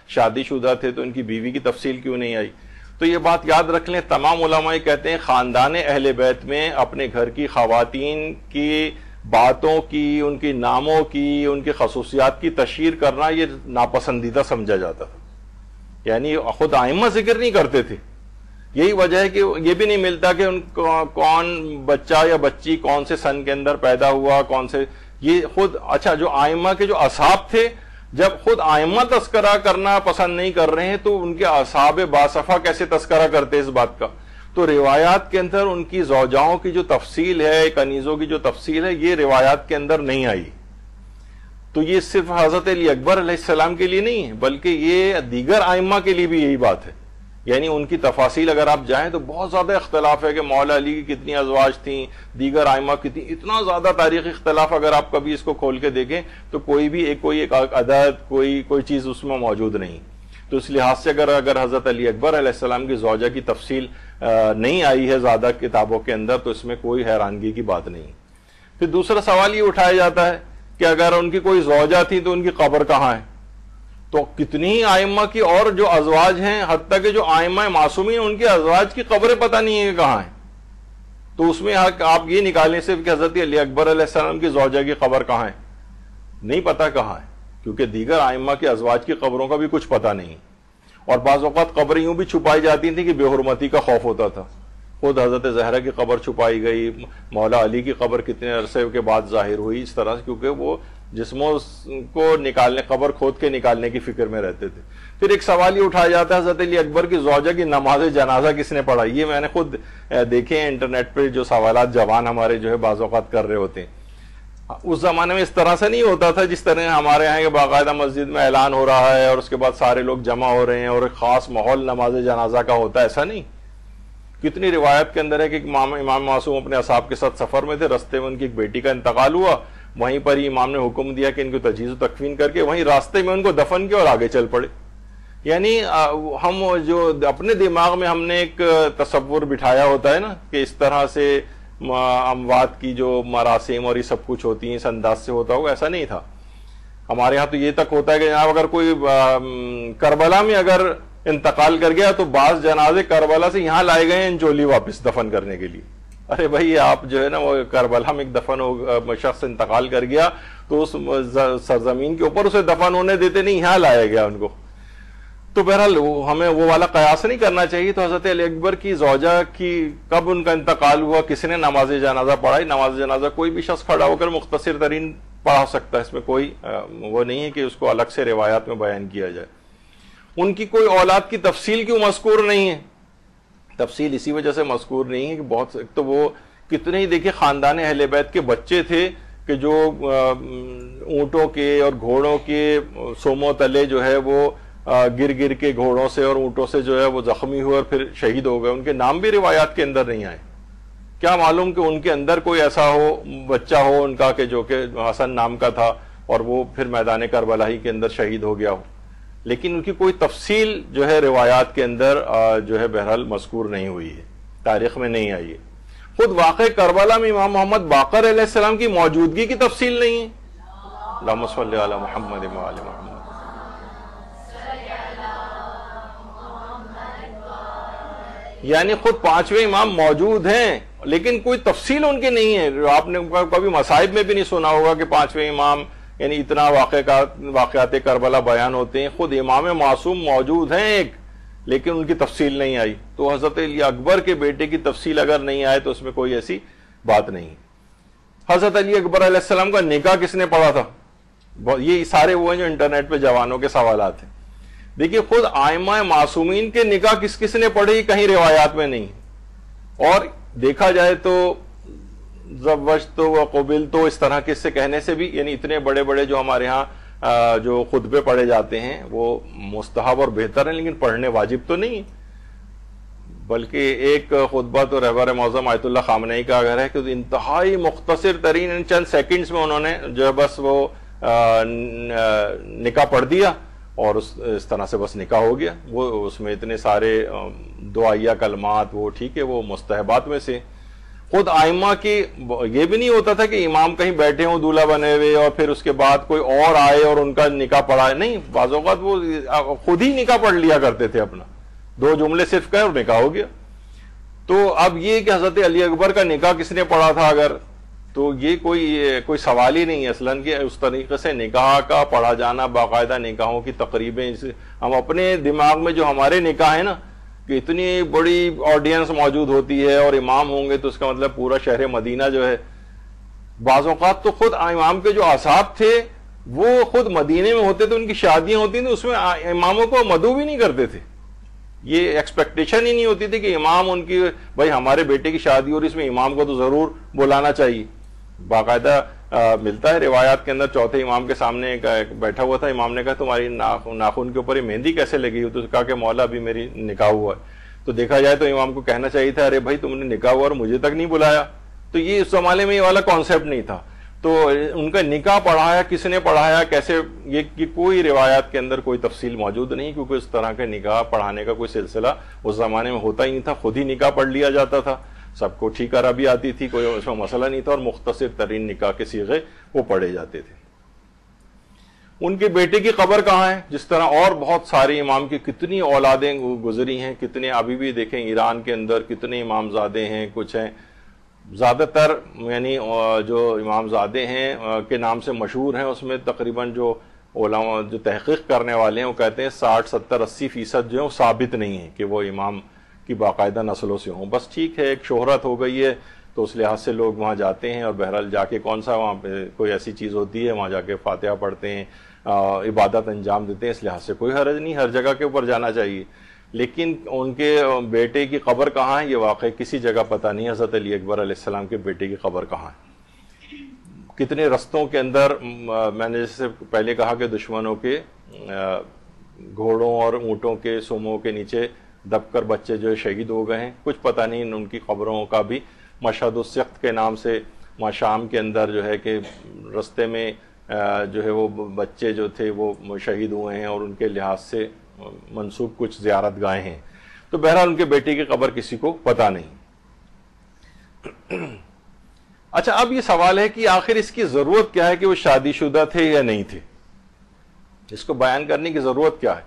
شادی شدہ تھے تو ان کی بیوی کی تفصیل کیوں نہیں آئی؟ تو یہ بات یاد رکھ لیں، تمام علماء کہتے ہیں خاندان اہل بیت میں اپنے گھر کی خواتین کی باتوں کی، ان کی ناموں کی، ان کی خصوصیات کی تشہیر کرنا یہ ناپسندیدہ سمجھا جاتا تھا. یعنی خود ائمہ ذکر نہیں کرتے تھے. یہی وجہ ہے کہ یہ بھی نہیں ملتا کہ ان کون بچہ یا بچی کون سے سن کے اندر پیدا ہوا، کون سے، یہ خود اچھا جو ائمہ کے جو اصحاب تھے، جب خود ائمہ تذکرہ کرنا پسند نہیں کر رہے ہیں تو ان کے اصحاب باصفہ کیسے تذکرہ کرتے اس بات کا؟ تو روایات کے اندر ان کی زوجاؤں کی جو تفصیل ہے، کنیزوں کی جو تفصیل ہے، یہ روایات کے اندر نہیں آئی. تو یہ صرف حضرت علی اکبر علیہ السلام کے لیے نہیں ہے بلکہ یہ دیگر ائمہ کے لیے بھی یہی بات ہے. یعنی ان کی تفاصیل اگر آپ جائیں تو بہت زیادہ اختلاف ہے کہ مولا علی کی کتنی ازواج تھیں، دیگر ائمہ کتنی، اتنا زیادہ تاریخی اختلاف اگر آپ کبھی اس کو کھول کے دیکھیں تو کوئی ایک عدد، کوئی چیز اس میں موجود نہیں. تو اس لحاظ سے اگر حضرت علی اکبر علیہ السلام کی زوجہ کی تفصیل نہیں آئی ہے زیادہ کتابوں کے اندر تو اس میں کوئی حیرانگی کی بات نہیں. پھر دوسرا سوال یہ اٹھایا جاتا ہے کہ اگر ان کی کوئی زوجہ تھی تو ان کی قبر کہاں ہے؟ تو کتنی ہی ائمہ کی اور جو ازواج ہیں، حتیٰ کہ جو ائمہ معصومین ان کے ازواج کی قبریں پتہ نہیں ہے کہ کہاں ہیں. تو اس میں آپ یہ نکالیں صرف کہ حضرت علی اکبر علیہ السلام کی زوجہ کی قبر کہاں ہے، نہیں پتہ کہاں ہے، کیونکہ دیگر ائمہ کے ازواج کی قبروں کا بھی کچھ پتہ نہیں. اور بعض اوقات قبریں یوں بھی چھپائی جاتی تھیں کہ بے حرمتی کا خوف ہوتا تھا. خود حضرت زہرا کی قبر چھپائی گئی، مولا علی کی قبر کتنے عرصے کے بعد ظاہر ہوئی اس طرح سے، کیونکہ وہ جسموں کو نکالنے، قبر کھود کے نکالنے کی فکر میں رہتے تھے. پھر ایک سوال یہ اٹھایا جاتا ہے حضرت علی اکبر کی زوجہ کی نماز جنازہ کس نے پڑھائی؟ یہ میں نے خود دیکھے ہیں انٹرنیٹ پہ، جو سوالات جوان ہمارے جو ہے بعض اوقات کر رہے ہوتے ہیں. اس زمانے میں اس طرح سے نہیں ہوتا تھا جس طرح ہمارے یہاں کہ باقاعدہ مسجد میں اعلان ہو رہا ہے اور اس کے بعد سارے لوگ جمع ہو رہے ہیں اور ایک خاص ماحول نماز جنازہ کا ہوتا ہے، ایسا نہیں. کتنی روایت کے اندر ہے کہ امام معصوم اپنے اصحاب کے ساتھ سفر میں تھے، راستے میں ان کی ایک بیٹی کا انتقال ہوا، وہیں پر ہی امام نے حکم دیا کہ ان کو تجہیز و تکفین کر کے وہیں راستے میں ان کو دفن کیا اور آگے چل پڑے. یعنی ہم جو اپنے دماغ میں ہم نے ایک تصور بٹھایا ہوتا ہے نا کہ اس طرح سے اموات کی جو مراسم اور یہ سب کچھ ہوتی ہیں اس انداز سے ہوتا ہوگا، ایسا نہیں تھا. ہمارے ہاں تو یہ تک ہوتا ہے کہ جناب اگر کوئی کربلا میں اگر انتقال کر گیا تو بعض جنازے کربلا سے یہاں لائے گئے ہیں انچولی واپس دفن کرنے کے لیے. ارے بھائی آپ جو ہے نا وہ کربلا میں ایک دفن شخص انتقال کر گیا تو اس سرزمین کے اوپر اسے دفن ہونے دیتے نہیں، یہاں لایا گیا ان کو. تو بہرحال ہمیں وہ والا قیاس نہیں کرنا چاہیے. تو حضرت علی اکبر کی زوجہ کی کب ان کا انتقال ہوا، کس نے نماز جنازہ پڑھائی؟ نماز جنازہ کوئی بھی شخص کھڑا ہو کر مختصر ترین پڑھا سکتا ہے، اس میں کوئی وہ نہیں ہے کہ اس کو الگ سے روایات میں بیان کیا جائے. ان کی کوئی اولاد کی تفصیل کیوں مذکور نہیں ہے؟ تفصیل اسی وجہ سے مذکور نہیں ہے کہ بہت تو وہ کتنے ہی دیکھیں خاندان اہل بیت کے بچے تھے کہ جو اونٹوں کے اور گھوڑوں کے سوموں تلے جو ہے وہ گر گر کے گھوڑوں سے اور اونٹوں سے جو ہے وہ زخمی ہوئے اور پھر شہید ہو گئے، ان کے نام بھی روایات کے اندر نہیں آئے. کیا معلوم کہ ان کے اندر کوئی ایسا ہو بچہ ہو ان کا کہ جو کہ حسن نام کا تھا اور وہ پھر میدان کربلا ہی کے اندر شہید ہو گیا ہو، لیکن ان کی کوئی تفصیل جو ہے روایات کے اندر جو ہے بہرحال مذکور نہیں ہوئی ہے، تاریخ میں نہیں آئی ہے. خود واقع کربلا میں امام محمد باقر علیہ السلام کی موجودگی کی تفصیل نہیں ہے. اللہم صلی علی محمد و علی محمد. یعنی خود پانچویں امام موجود ہیں لیکن کوئی تفصیل ان کی نہیں ہے. آپ نے کبھی مصائب میں بھی نہیں سنا ہوگا کہ پانچویں امام یعنی اتنا واقعات کربلا بیان ہوتے ہیں. خود امام معصوم موجود ہیں ایک، لیکن ان کی تفصیل نہیں آئی. تو حضرت علی اکبر کے بیٹے کی تفصیل اگر نہیں آئے تو اس میں کوئی ایسی بات نہیں. حضرت علی اکبر علیہ السلام کا نکاح کس نے پڑھا تھا؟ یہ سارے وہ ہیں جو انٹرنیٹ پہ جوانوں کے سوالات ہیں. دیکھیے خود آئمہ معصومین کے نکاح کس کس نے پڑھے کہیں روایات میں نہیں. اور دیکھا جائے تو زوجت و قبل تو اس طرح کے سے کہنے سے بھی یعنی اتنے بڑے بڑے جو ہمارے ہاں جو خطبے پڑھے جاتے ہیں وہ مستحب اور بہتر ہیں لیکن پڑھنے واجب تو نہیں. بلکہ ایک خطبہ تو رہبر معظم آیت اللہ خامنئی کا اگر ہے کہ انتہائی مختصر ترین چند سیکنڈز میں انہوں نے جو ہے بس وہ نکاح پڑھ دیا اور اس طرح سے بس نکاح ہو گیا. وہ اس میں اتنے سارے دعائیہ کلمات وہ ٹھیک ہے وہ مستحبات میں سے. خود آئمہ کی یہ بھی نہیں ہوتا تھا کہ امام کہیں بیٹھے ہوں دولہا بنے ہوئے اور پھر اس کے بعد کوئی اور آئے اور ان کا نکاح پڑھائے. نہیں، بعض اوقات وہ خود ہی نکاح پڑھ لیا کرتے تھے، اپنا 2 جملے صرف کہے اور نکاح ہو گیا. تو اب یہ کہ حضرت علی اکبر کا نکاح کس نے پڑھا تھا اگر، تو یہ کوئی سوال ہی نہیں ہے اصلاً کہ اس طریقے سے نکاح کا پڑھا جانا، باقاعدہ نکاحوں کی تقریبیں. ہم اپنے دماغ میں جو ہمارے نکاح ہے نا کہ اتنی بڑی آڈینس موجود ہوتی ہے اور امام ہوں گے تو اس کا مطلب پورا شہر مدینہ جو ہے. بعض اوقات تو خود امام کے جو اصحاب تھے وہ خود مدینے میں ہوتے تھے، ان کی شادیاں ہوتی تھیں، اس میں اماموں کو مدعو بھی نہیں کرتے تھے. یہ ایکسپیکٹیشن ہی نہیں ہوتی تھی کہ امام ان کی بھائی ہمارے بیٹے کی شادی ہو رہی اس میں امام کو تو ضرور بلانا چاہیے. باقاعدہ ملتا ہے روایات کے اندر چوتھے امام کے سامنے بیٹھا ہوا تھا، امام نے کہا تمہاری ناخن کے اوپر یہ مہندی کیسے لگی ہوئی؟ تو کہا کہ مولا ابھی میری نکاح ہوا ہے. تو دیکھا جائے تو امام کو کہنا چاہیے تھا ارے بھائی تم نے نکاح ہوا اور مجھے تک نہیں بلایا. تو یہ اس زمانے میں یہ والا کانسیپٹ نہیں تھا. تو ان کا نکاح پڑھایا، کس نے پڑھایا، کیسے، یہ کوئی روایات کے اندر کوئی تفصیل موجود نہیں، کیونکہ اس طرح کے نکاح پڑھانے کا کوئی سلسلہ اس زمانے میں ہوتا ہی نہیں تھا. خود ہی نکاح پڑھ لیا جاتا تھا، سب کو ٹھیک عربی آتی تھی، کوئی اس میں مسئلہ نہیں تھا اور مختصر ترین نکاح کے صیغے وہ پڑھے جاتے تھے. ان کے بیٹے کی قبر کہاں ہے؟ جس طرح اور بہت سارے امام کی کتنی اولادیں گزری ہیں، کتنے ابھی بھی دیکھیں ایران کے اندر کتنے امام زادے ہیں، کچھ ہیں. زیادہ تر یعنی جو امام زادے ہیں کے نام سے مشہور ہیں اس میں تقریباً جو علماء جو تحقیق کرنے والے ہیں وہ کہتے ہیں 60 70 80% جو ہے وہ ثابت نہیں ہے کہ وہ امام کی باقاعدہ نسلوں سے ہوں. بس ٹھیک ہے ایک شہرت ہو گئی ہے تو اس لحاظ سے لوگ وہاں جاتے ہیں اور بہرحال جا کے کون سا وہاں پہ کوئی ایسی چیز ہوتی ہے وہاں جا کے فاتحہ پڑھتے ہیں، عبادت انجام دیتے ہیں. اس لحاظ سے کوئی حرج نہیں، ہر جگہ کے اوپر جانا چاہیے. لیکن ان کے بیٹے کی قبر کہاں ہے یہ واقعی کسی جگہ پتہ نہیں. حضرت علی اکبر علیہ السلام کے بیٹے کی قبر کہاں ہے؟ کتنے رستوں کے اندر میں نے جیسے پہلے کہا کہ دشمنوں کے گھوڑوں اور اونٹوں کے سوموں کے نیچے دب کر بچے جو شہید ہو گئے ہیں. کچھ پتہ نہیں ان کی قبروں کا بھی. مشہد السقط کے نام سے شام کے اندر جو ہے کہ رستے میں جو ہے وہ بچے جو تھے وہ شہید ہوئے ہیں اور ان کے لحاظ سے منسوب کچھ زیارت گاہیں ہیں. تو بہرحال ان کے بیٹے کی قبر کسی کو پتہ نہیں. اچھا اب یہ سوال ہے کہ آخر اس کی ضرورت کیا ہے کہ وہ شادی شدہ تھے یا نہیں تھے، اس کو بیان کرنے کی ضرورت کیا ہے؟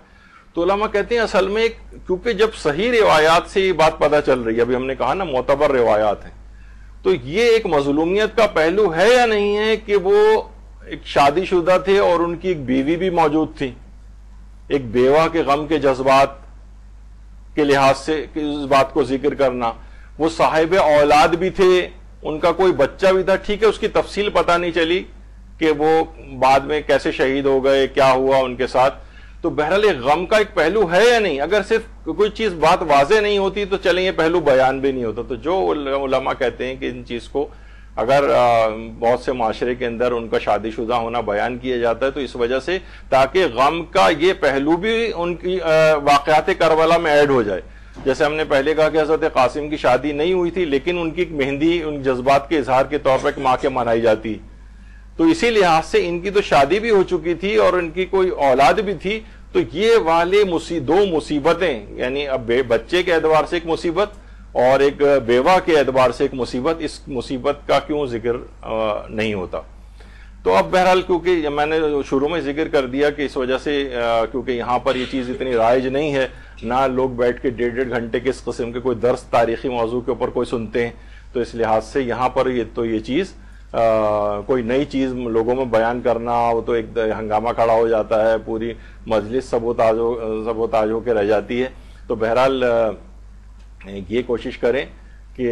تو علماء کہتے ہیں اصل میں کیونکہ جب صحیح روایات سے یہ بات پتہ چل رہی ہے، ابھی ہم نے کہا نا معتبر روایات ہیں، تو یہ ایک مظلومیت کا پہلو ہے یا نہیں ہے کہ وہ ایک شادی شدہ تھے اور ان کی ایک بیوی بھی موجود تھی. ایک بیوہ کے غم کے جذبات کے لحاظ سے اس بات کو ذکر کرنا، وہ صاحب اولاد بھی تھے، ان کا کوئی بچہ بھی تھا. ٹھیک ہے اس کی تفصیل پتہ نہیں چلی کہ وہ بعد میں کیسے شہید ہو گئے، کیا ہوا ان کے ساتھ. تو بہرحال ایک غم کا ایک پہلو ہے یا نہیں؟ اگر صرف کوئی چیز بات واضح نہیں ہوتی تو چلیں یہ پہلو بیان بھی نہیں ہوتا. تو جو علماء کہتے ہیں کہ ان چیز کو اگر بہت سے معاشرے کے اندر ان کا شادی شدہ ہونا بیان کیا جاتا ہے تو اس وجہ سے تاکہ غم کا یہ پہلو بھی ان کی واقعات کربلا میں ایڈ ہو جائے. جیسے ہم نے پہلے کہا کہ حضرت قاسم کی شادی نہیں ہوئی تھی لیکن ان کی مہندی ان جذبات کے اظہار کے طور پر ماں کے منائی جاتی, تو اسی لحاظ سے ان کی تو شادی بھی ہو چکی تھی اور ان کی کوئی اولاد بھی تھی. تو یہ والے دو مصیبتیں, یعنی اب بچے کے اعتبار سے ایک مصیبت اور ایک بیوہ کے اعتبار سے ایک مصیبت, اس مصیبت کا کیوں ذکر نہیں ہوتا؟ تو اب بہرحال کیونکہ میں نے شروع میں ذکر کر دیا کہ اس وجہ سے کیونکہ یہاں پر یہ چیز اتنی رائج نہیں ہے, نہ لوگ بیٹھ کے 1.5 گھنٹے کے اس قسم کے کوئی درس تاریخی موضوع کے اوپر کوئی سنتے ہیں, تو اس لحاظ سے یہاں پر یہ چیز کوئی نئی چیز لوگوں میں بیان کرنا وہ تو ایک ہنگامہ کھڑا ہو جاتا ہے, پوری مجلس سب و تاج ہو کے رہ جاتی ہے. تو بہرحال یہ کوشش کریں کہ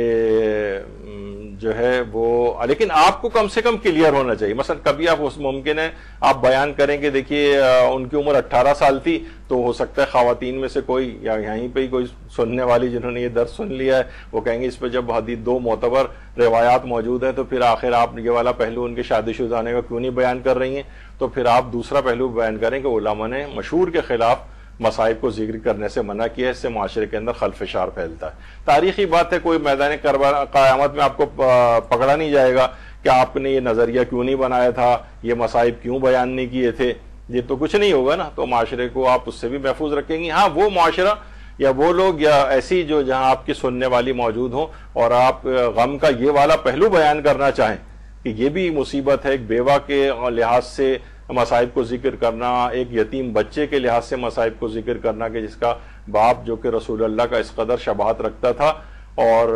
جو ہے وہ, لیکن آپ کو کم سے کم کلیئر ہونا چاہیے. مثلا کبھی آپ ممکن ہے آپ بیان کریں کہ دیکھیے ان کی عمر 18 سال تھی, تو ہو سکتا ہے خواتین میں سے کوئی یا یہیں پہ ہی کوئی سننے والی جنہوں نے یہ درس سن لیا ہے وہ کہیں گے اس پہ جب حدیث 2 معتبر روایات موجود ہیں تو پھر آخر آپ یہ والا پہلو ان کے شادی شدہ ہونے کا کیوں نہیں بیان کر رہی ہیں؟ تو پھر آپ دوسرا پہلو بیان کریں کہ علماء نے مشہور کے خلاف مصائب کو ذکر کرنے سے منع کیا ہے, اس سے معاشرے کے اندر خلفشار پھیلتا ہے. تاریخی بات ہے, کوئی میدان قیامت میں آپ کو پکڑا نہیں جائے گا کہ آپ نے یہ نظریہ کیوں نہیں بنایا تھا, یہ مصائب کیوں بیان نہیں کیے تھے, یہ تو کچھ نہیں ہوگا نا. تو معاشرے کو آپ اس سے بھی محفوظ رکھیں گی. ہاں وہ معاشرہ یا وہ لوگ یا ایسی جو جہاں آپ کی سننے والی موجود ہوں اور آپ غم کا یہ والا پہلو بیان کرنا چاہیں کہ یہ بھی مصیبت ہے, ایک بیوہ کے لحاظ سے مصائب کو ذکر کرنا, ایک یتیم بچے کے لحاظ سے مصائب کو ذکر کرنا کہ جس کا باپ جو کہ رسول اللہ کا اس قدر شباہت رکھتا تھا اور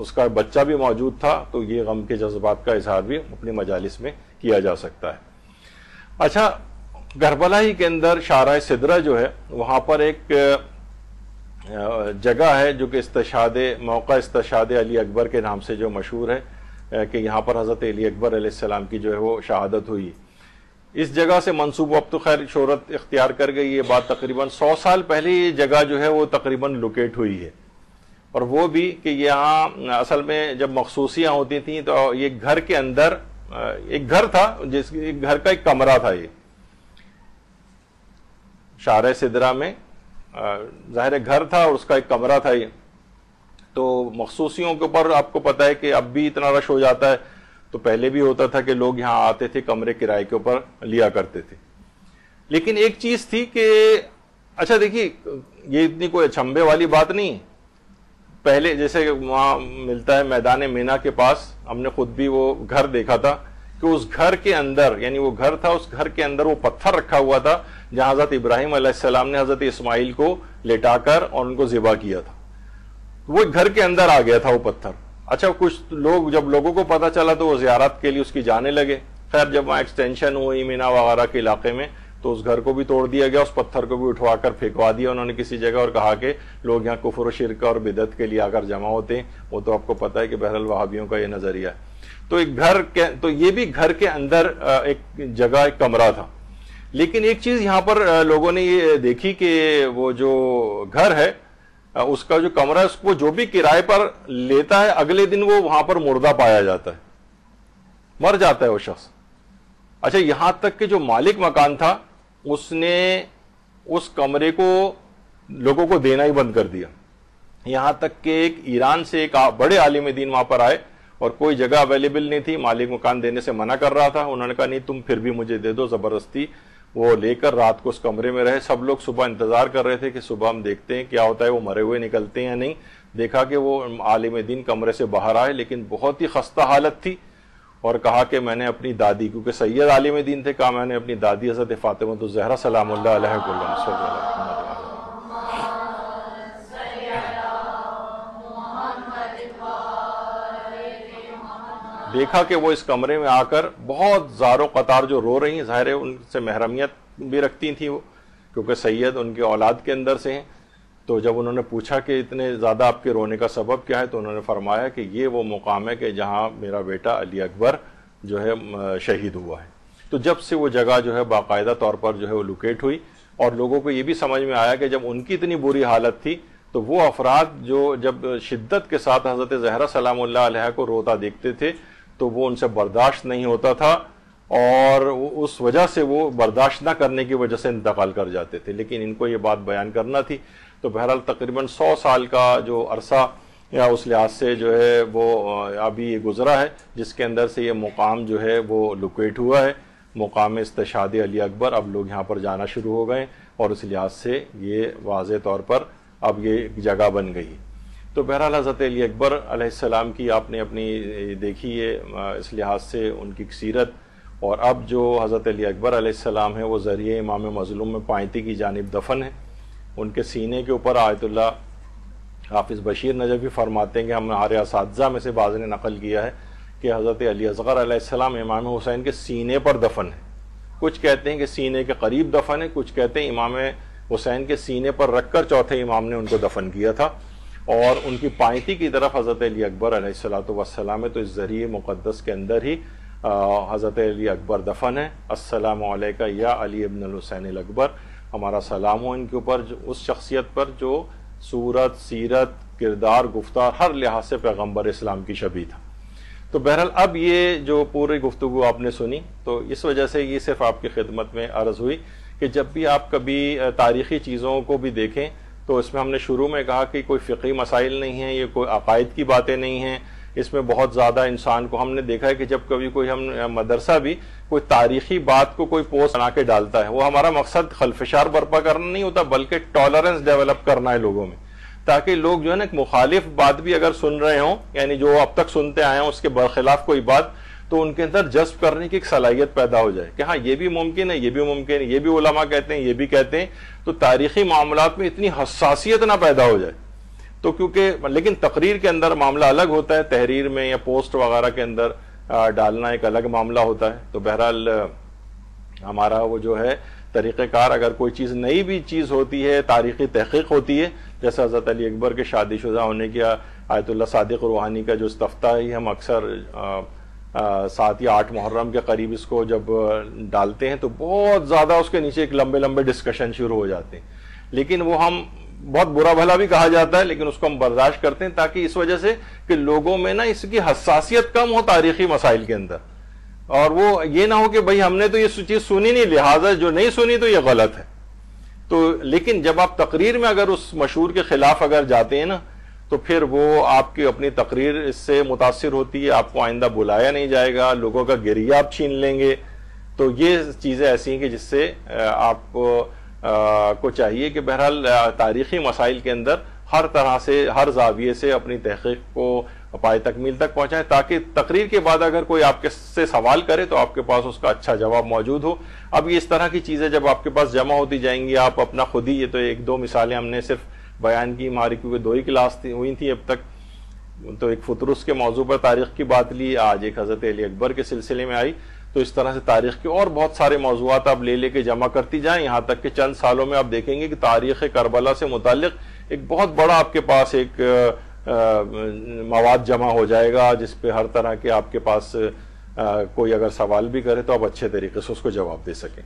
اس کا بچہ بھی موجود تھا, تو یہ غم کے جذبات کا اظہار بھی اپنی مجالس میں کیا جا سکتا ہے. اچھا, کربلا ہی کے اندر شارع سدرہ جو ہے وہاں پر ایک جگہ ہے جو کہ موقع استشہاد علی اکبر کے نام سے جو مشہور ہے کہ یہاں پر حضرت علی اکبر علیہ السلام کی جو ہے وہ شہادت ہوئی. اس جگہ سے منسوب اب تو خیر شہرت اختیار کر گئی, یہ بات تقریباً 100 سال پہلے یہ جگہ جو ہے وہ تقریباً لوکیٹ ہوئی ہے. اور وہ بھی کہ یہاں اصل میں جب مخصوصیاں ہوتی تھیں تو یہ گھر کے اندر ایک گھر تھا, جس گھر کا ایک کمرہ تھا, یہ شارع سدرہ میں ظاہر گھر تھا اور اس کا ایک کمرہ تھا یہ. تو مخصوصیوں کے اوپر آپ کو پتا ہے کہ اب بھی اتنا رش ہو جاتا ہے, تو پہلے بھی ہوتا تھا کہ لوگ یہاں آتے تھے, کمرے کرائے کے اوپر لیا کرتے تھے. لیکن ایک چیز تھی کہ اچھا دیکھیے یہ اتنی کوئی اچھمبے والی بات نہیں. پہلے جیسے وہاں ملتا ہے میدان مینا کے پاس, ہم نے خود بھی وہ گھر دیکھا تھا کہ اس گھر کے اندر, یعنی وہ گھر تھا, اس گھر کے اندر وہ پتھر رکھا ہوا تھا جہاں حضرت ابراہیم علیہ السلام نے حضرت اسماعیل کو لٹا کر اور ان کو ذبح کیا تھا. وہ گھر کے اندر آ گیا تھا وہ پتھر. اچھا کچھ لوگ, جب لوگوں کو پتا چلا تو وہ زیارت کے لیے اس کی جانے لگے. خیر جب وہاں ایکسٹینشن ہوئی مینا وغیرہ کے علاقے میں تو اس گھر کو بھی توڑ دیا گیا, اس پتھر کو بھی اٹھوا کر پھینکوا دیا انہوں نے کسی جگہ, اور کہا کہ لوگ یہاں کفر و شرک اور بدعت کے لیے آ کر جمع ہوتے ہیں. وہ تو آپ کو پتا ہے کہ بہرحال وہابیوں کا یہ نظریہ ہے. تو ایک گھر کے, تو یہ بھی گھر کے اندر ایک جگہ, ایک کمرہ تھا. لیکن ایک چیز یہاں پر لوگوں نے یہ دیکھی کہ وہ جو گھر ہے اس کا جو کمرہ ہے اس کو جو بھی کرائے پر لیتا ہے اگلے دن وہ وہاں پر مردہ پایا جاتا ہے, مر جاتا ہے وہ شخص. اچھا یہاں تک کہ جو مالک مکان تھا اس نے اس کمرے کو لوگوں کو دینا ہی بند کر دیا. یہاں تک کہ ایک ایران سے ایک بڑے عالم دین وہاں پر آئے اور کوئی جگہ اویلیبل نہیں تھی, مالک مکان دینے سے منع کر رہا تھا. انہوں نے کہا نہیں تم پھر بھی مجھے دے دو, زبردستی وہ لے کر رات کو اس کمرے میں رہے. سب لوگ صبح انتظار کر رہے تھے کہ صبح ہم دیکھتے ہیں کیا ہوتا ہے, وہ مرے ہوئے نکلتے ہیں یا نہیں. دیکھا کہ وہ عالم دین کمرے سے باہر آئے لیکن بہت ہی خستہ حالت تھی, اور کہا کہ میں نے اپنی دادی, کیونکہ سید عالم دین تھے, کہا میں نے اپنی دادی حضرت فاطمہ الزہرا سلام اللہ علیہ کو دیکھا کہ وہ اس کمرے میں آ کر بہت زار و قطار جو رو رہی ہیں, ظاہر ہے ان سے محرمیت بھی رکھتی تھیں وہ, کیونکہ سید ان کے اولاد کے اندر سے ہیں. تو جب انہوں نے پوچھا کہ اتنے زیادہ آپ کے رونے کا سبب کیا ہے, تو انہوں نے فرمایا کہ یہ وہ مقام ہے کہ جہاں میرا بیٹا علی اکبر جو ہے شہید ہوا ہے. تو جب سے وہ جگہ جو ہے باقاعدہ طور پر جو ہے وہ لوکیٹ ہوئی, اور لوگوں کو یہ بھی سمجھ میں آیا کہ جب ان کی اتنی بری حالت تھی تو وہ افراد جو جب شدت کے ساتھ حضرت زہرا سلام اللہ علیہ کو روتا دیکھتے تھے تو وہ ان سے برداشت نہیں ہوتا تھا اور اس وجہ سے وہ برداشت نہ کرنے کی وجہ سے انتقال کر جاتے تھے، لیکن ان کو یہ بات بیان کرنا تھی۔ تو بہرحال تقریباً 100 سال کا جو عرصہ یا اس لحاظ سے جو ہے وہ ابھی گزرا ہے، جس کے اندر سے یہ مقام جو ہے وہ لوکیٹ ہوا ہے، مقام استشہاد علی اکبر۔ اب لوگ یہاں پر جانا شروع ہو گئے اور اس لحاظ سے یہ واضح طور پر اب یہ جگہ بن گئی۔ تو بہرحال حضرت علی اکبر علیہ السلام کی آپ نے اپنی دیکھی ہے اس لحاظ سے ان کی سیرت، اور اب جو حضرت علی اکبر علیہ السلام ہے وہ ذریعہ امام مظلوم میں پائنتی کی جانب دفن ہے۔ ان کے سینے کے اوپر آیت اللہ حافظ بشیر نجفی فرماتے ہیں کہ ہمارے اساتذہ میں سے بعض نے نقل کیا ہے کہ حضرت علی اصغر علیہ السلام امام حسین کے سینے پر دفن ہے۔ کچھ کہتے ہیں کہ سینے کے قریب دفن ہے، کچھ کہتے ہیں امام حسین کے سینے پر رکھ کر چوتھے امام نے ان کو دفن کیا تھا، اور ان کی پائنتی کی طرف حضرت علی اکبر علیہ السلام ہے۔ تو اس ذریعے مقدس کے اندر ہی حضرت علی اکبر دفن ہے۔ السلام علیکہ یا علی ابن الحسین الاکبر، ہمارا سلام ہو ان کے اوپر، اس شخصیت پر جو صورت، سیرت، کردار، گفتار ہر لحاظ سے پیغمبر اسلام کی شبیہ تھا۔ تو بہرحال اب یہ جو پوری گفتگو آپ نے سنی، تو اس وجہ سے یہ صرف آپ کی خدمت میں عرض ہوئی کہ جب بھی آپ کبھی تاریخی چیزوں کو بھی دیکھیں تو اس میں ہم نے شروع میں کہا کہ کوئی فقہی مسائل نہیں ہیں، یہ کوئی عقائد کی باتیں نہیں ہیں، اس میں بہت زیادہ انسان کو ہم نے دیکھا ہے کہ جب کبھی کوئی ہم مدرسہ بھی کوئی تاریخی بات کو کوئی پوسٹ بنا کے ڈالتا ہے، وہ ہمارا مقصد خلفشار برپا کرنا نہیں ہوتا بلکہ ٹالرنس ڈیولپ کرنا ہے لوگوں میں، تاکہ لوگ جو ہے نا ایک مخالف بات بھی اگر سن رہے ہوں، یعنی جو اب تک سنتے آئے ہوں اس کے برخلاف کوئی بات، تو ان کے اندر جذب کرنے کی ایک صلاحیت پیدا ہو جائے کہ ہاں یہ بھی ممکن ہے، یہ بھی ممکن ہے، یہ بھی علماء کہتے ہیں، یہ بھی کہتے ہیں، تو تاریخی معاملات میں اتنی حساسیت نہ پیدا ہو جائے۔ تو کیونکہ لیکن تقریر کے اندر معاملہ الگ ہوتا ہے، تحریر میں یا پوسٹ وغیرہ کے اندر ڈالنا ایک الگ معاملہ ہوتا ہے۔ تو بہرحال ہمارا وہ جو ہے طریقہ کار، اگر کوئی چیز نئی بھی چیز ہوتی ہے، تاریخی تحقیق ہوتی ہے، جیسے حضرت علی اکبر کے شادی شدہ ہونے کی آیت اللہ صادق روحانی کا جو استفتاء ہے، ہم اکثر 7 یا 8 محرم کے قریب اس کو جب ڈالتے ہیں تو بہت زیادہ اس کے نیچے ایک لمبے لمبے ڈسکشن شروع ہو جاتے ہیں، لیکن وہ ہم بہت برا بھلا بھی کہا جاتا ہے لیکن اس کو ہم برداشت کرتے ہیں، تاکہ اس وجہ سے کہ لوگوں میں نا اس کی حساسیت کم ہو تاریخی مسائل کے اندر، اور وہ یہ نہ ہو کہ بھئی ہم نے تو یہ چیز سنی نہیں، لہٰذا جو نہیں سنی تو یہ غلط ہے۔ تو لیکن جب آپ تقریر میں اگر اس مشہور کے خلاف اگر جاتے ہیں نا، تو پھر وہ آپ کی اپنی تقریر اس سے متاثر ہوتی ہے، آپ کو آئندہ بلایا نہیں جائے گا، لوگوں کا گریہ آپ چھین لیں گے۔ تو یہ چیزیں ایسی ہیں کہ جس سے آپ کو چاہیے کہ بہرحال تاریخی مسائل کے اندر ہر طرح سے، ہر زاویے سے اپنی تحقیق کو پائے تکمیل تک پہنچائیں، تاکہ تقریر کے بعد اگر کوئی آپ کے سے سوال کرے تو آپ کے پاس اس کا اچھا جواب موجود ہو۔ اب یہ اس طرح کی چیزیں جب آپ کے پاس جمع ہوتی جائیں گی، آپ اپنا خود ہی، یہ تو 1-2 مثالیں ہم نے صرف بیان کی، ہماری کیونکہ 2 ہی کلاس ہوئی تھی اب تک، تو ایک فطرس کے موضوع پر تاریخ کی بات لی، آج ایک حضرت علی اکبر کے سلسلے میں آئی، تو اس طرح سے تاریخ کے اور بہت سارے موضوعات آپ لے کے جمع کرتی جائیں، یہاں تک کہ چند سالوں میں آپ دیکھیں گے کہ تاریخ کربلا سے متعلق ایک بہت بڑا آپ کے پاس ایک مواد جمع ہو جائے گا، جس پہ ہر طرح کے آپ کے پاس کوئی اگر سوال بھی کرے تو آپ اچھے طریقے سے اس کو جواب دے سکیں۔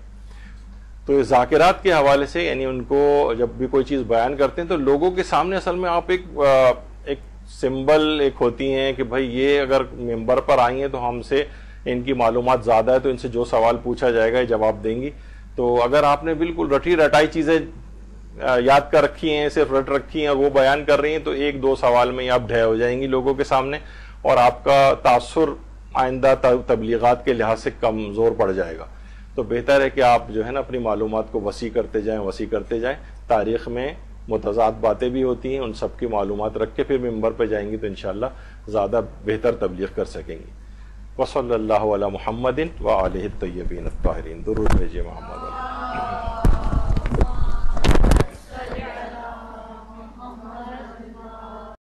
تو ذاکرات کے حوالے سے، یعنی ان کو جب بھی کوئی چیز بیان کرتے ہیں تو لوگوں کے سامنے اصل میں آپ ایک سمبل ایک ہوتی ہیں کہ بھائی یہ اگر ممبر پر آئی ہیں تو ہم سے ان کی معلومات زیادہ ہے، تو ان سے جو سوال پوچھا جائے گا یہ جواب دیں گی۔ تو اگر آپ نے بالکل رٹی رٹائی چیزیں یاد کر رکھی ہیں، صرف رٹ رکھی ہیں اور وہ بیان کر رہی ہیں، تو 1-2 سوال میں ہی آپ ڈھے ہو جائیں گی لوگوں کے سامنے، اور آپ کا تاثر آئندہ تبلیغات کے لحاظ سے کمزور پڑ جائے گا۔ تو بہتر ہے کہ آپ جو ہے نا اپنی معلومات کو وسیع کرتے جائیں۔ تاریخ میں متضاد باتیں بھی ہوتی ہیں، ان سب کی معلومات رکھ کے پھر ممبر پہ جائیں گی تو انشاءاللہ زیادہ بہتر تبلیغ کر سکیں گی۔ وصلی اللہ علی محمد وآلہ الطیبین الطاہرین۔ درود بھیجیے محمد۔